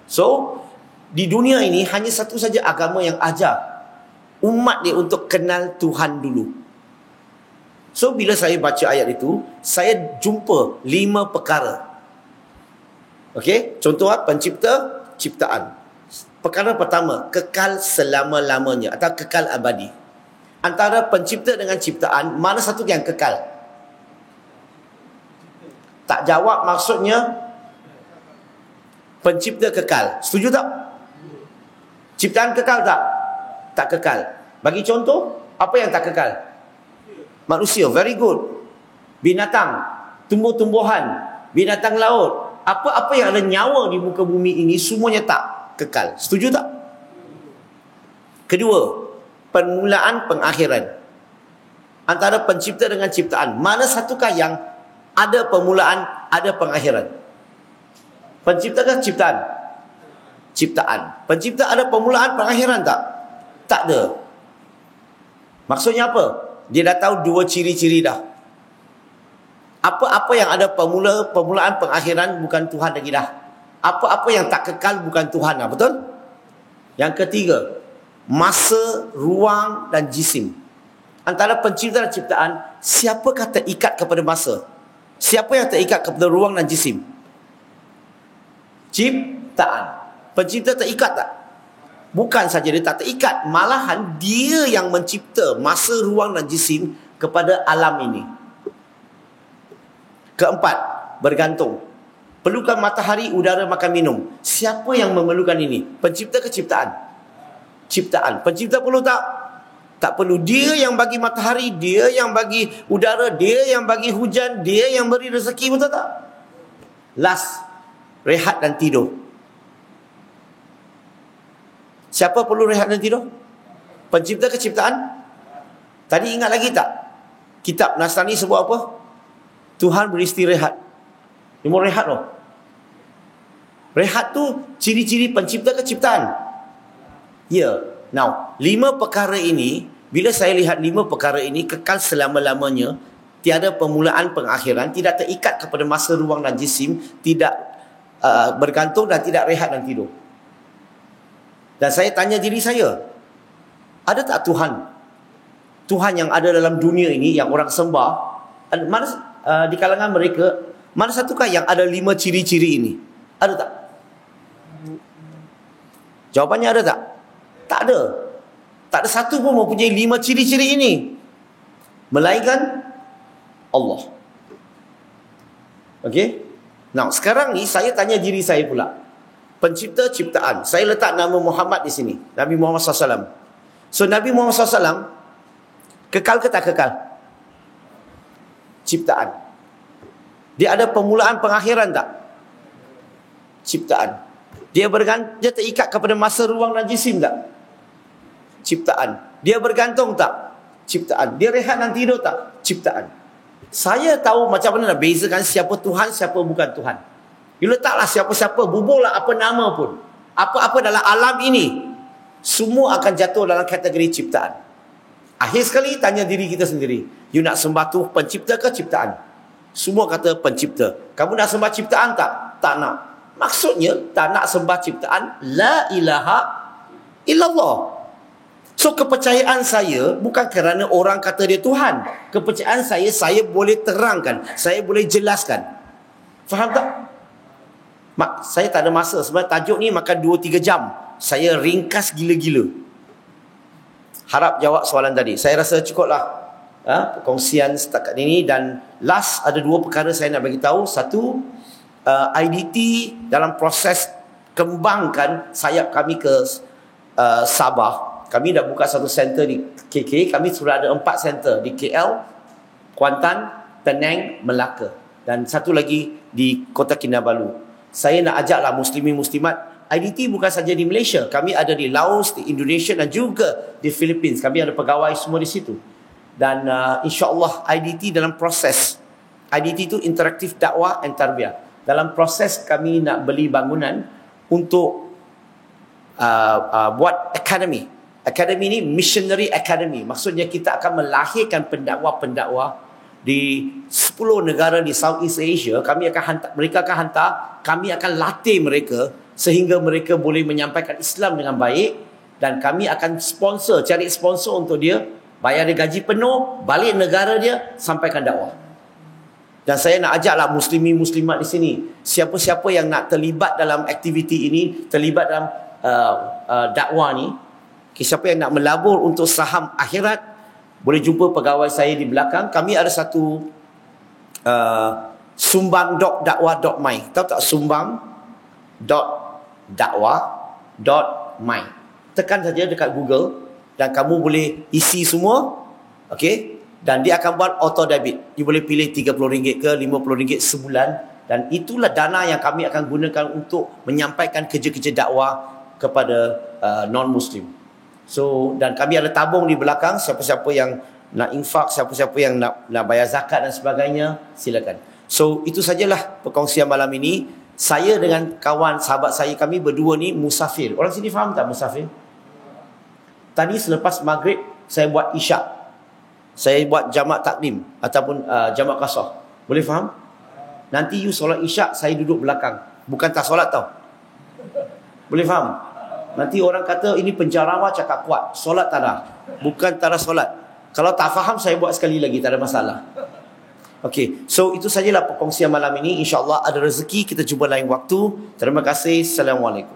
So, di dunia ini hanya satu saja agama yang ajar umat dia untuk kenal Tuhan dulu. So, bila saya baca ayat itu, saya jumpa 5 perkara. Okey, contoh pencipta, ciptaan. Perkara pertama, kekal selama-lamanya atau kekal abadi. Antara pencipta dengan ciptaan, mana satu yang kekal? Tak jawab maksudnya pencipta kekal. Setuju tak? Ciptaan kekal tak? Tak kekal. Bagi contoh, apa yang tak kekal? Manusia, very good. Binatang, tumbuh-tumbuhan, binatang laut, apa-apa yang ada nyawa di muka bumi ini semuanya tak kekal. Setuju tak? Kedua, permulaan pengakhiran. Antara pencipta dengan ciptaan, mana satukah yang ada permulaan, ada pengakhiran? Pencipta ke ciptaan? Ciptaan. Pencipta ada permulaan, pengakhiran tak? Tak ada. Maksudnya apa? Dia dah tahu 2 ciri-ciri dah. Apa-apa yang ada permulaan, pengakhiran, bukan Tuhan lagi dah. Apa-apa yang tak kekal, bukan Tuhan dah. Betul? Yang ketiga, masa, ruang dan jisim. Antara pencipta dan ciptaan, siapakah terikat kepada masa? Siapa yang terikat kepada ruang dan jisim? Ciptaan. Pencipta terikat tak? Bukan saja dia tak terikat, malahan dia yang mencipta masa, ruang dan jisim kepada alam ini. Keempat, bergantung. Perlukan matahari, udara, makan, minum. Siapa yang memerlukan ini? Pencipta ke ciptaan? Ciptaan. Pencipta perlu tak? Tak perlu. Dia yang bagi matahari, dia yang bagi udara, dia yang bagi hujan, dia yang beri rezeki, betul tak? Last, rehat dan tidur. Siapa perlu rehat dan tidur? Pencipta ke ciptaan? Tadi ingat lagi tak? Kitab Nasrani sebut apa? Tuhan beristirahat. Dia mau rehat loh. Rehat tu ciri-ciri pencipta ke ciptaan? Ya. Now, 5 perkara ini, bila saya lihat 5 perkara ini kekal selama-lamanya, tiada permulaan, pengakhiran, tidak terikat kepada masa, ruang dan jisim, tidak bergantung dan tidak rehat dan tidur. Dan saya tanya diri saya, ada tak Tuhan? Tuhan yang ada dalam dunia ini, yang orang sembah, mana di kalangan mereka, mana satukah yang ada 5 ciri-ciri ini? Ada tak? Jawapannya ada tak? Tak ada. Tak ada satu pun mempunyai 5 ciri-ciri ini, melainkan Allah. Okey? Now, sekarang ni saya tanya diri saya pula. Pencipta ciptaan. Saya letak nama Muhammad di sini. Nabi Muhammad SAW. So, Nabi Muhammad SAW, Kekal ke tak kekal? Ciptaan. Dia ada permulaan pengakhiran tak? Ciptaan. Dia terikat kepada masa, ruang dan jisim tak? Ciptaan. Dia bergantung tak? Ciptaan. Dia rehat dan tidur tak? Ciptaan. Saya tahu macam mana nak bezakan siapa Tuhan, siapa bukan Tuhan. You letaklah siapa-siapa, buburlah apa nama pun. Apa-apa dalam alam ini, semua akan jatuh dalam kategori ciptaan. Akhir sekali tanya diri kita sendiri. You nak sembah tu pencipta ke ciptaan? Semua kata pencipta. Kamu nak sembah ciptaan tak? Tak nak. Maksudnya tak nak sembah ciptaan. La ilaha illallah. So kepercayaan saya bukan kerana orang kata dia Tuhan. Kepercayaan saya boleh terangkan, saya boleh jelaskan. Faham tak? Saya tak ada masa. Sebab tajuk ni makan 2-3 jam. Saya ringkas gila-gila. Harap jawab soalan tadi. Saya rasa cukuplah perkongsian setakat ini. Dan last, ada 2 perkara saya nak bagi tahu. Satu, IDT dalam proses kembangkan sayap kami ke Sabah. Kami dah buka satu center di KK. Kami sudah ada 4 center di KL, Kuantan, Penang, Melaka. Dan satu lagi di Kota Kinabalu. Saya nak ajaklah muslimin muslimat. IDT bukan saja di Malaysia. Kami ada di Laos, di Indonesia dan juga di Philippines. Kami ada pegawai semua di situ. Dan insyaAllah IDT dalam proses. IDT itu interaktif dakwah and tarbiyah. Dalam proses kami nak beli bangunan untuk buat academy. Academy ini missionary academy. Maksudnya kita akan melahirkan pendakwa-pendakwa di 10 negara di Southeast Asia. Mereka akan hantar, kami akan latih mereka sehingga mereka boleh menyampaikan Islam dengan baik. Dan kami akan cari sponsor untuk dia, bayar dia gaji penuh, balik negara dia, sampaikan dakwah. Dan saya nak ajaklah muslimin muslimat di sini, siapa-siapa yang nak terlibat dalam aktiviti ini, terlibat dalam dakwah ni, siapa yang nak melabur untuk saham akhirat, boleh jumpa pegawai saya di belakang. Kami ada satu sumbang.dakwah.my. Tahu tak sumbang.dakwah.my? Tekan saja dekat Google dan kamu boleh isi semua. Okey? Dan dia akan buat auto debit. You boleh pilih RM30 ke RM50 sebulan. Dan itulah dana yang kami akan gunakan untuk menyampaikan kerja-kerja dakwah kepada non-Muslim. So, dan kami ada tabung di belakang. Siapa-siapa yang nak infak, siapa-siapa yang nak bayar zakat dan sebagainya, silakan. So, itu sajalah perkongsian malam ini. Saya dengan kawan, sahabat saya, kami berdua ni musafir. Orang sini faham tak musafir? Tadi selepas maghrib, saya buat isyak. Saya buat jamak takdim ataupun jamak qasar. Boleh faham? Nanti you solat isyak, saya duduk belakang. Bukan tak solat tau. Boleh faham? Nanti orang kata ini penjarawa cakap kuat. Solat tak ada. Bukan tak ada solat. Kalau tak faham, saya buat sekali lagi. Tak ada masalah. Okey. So, itu sajalah perkongsian malam ini. InsyaAllah ada rezeki. Kita jumpa lain waktu. Terima kasih. Assalamualaikum.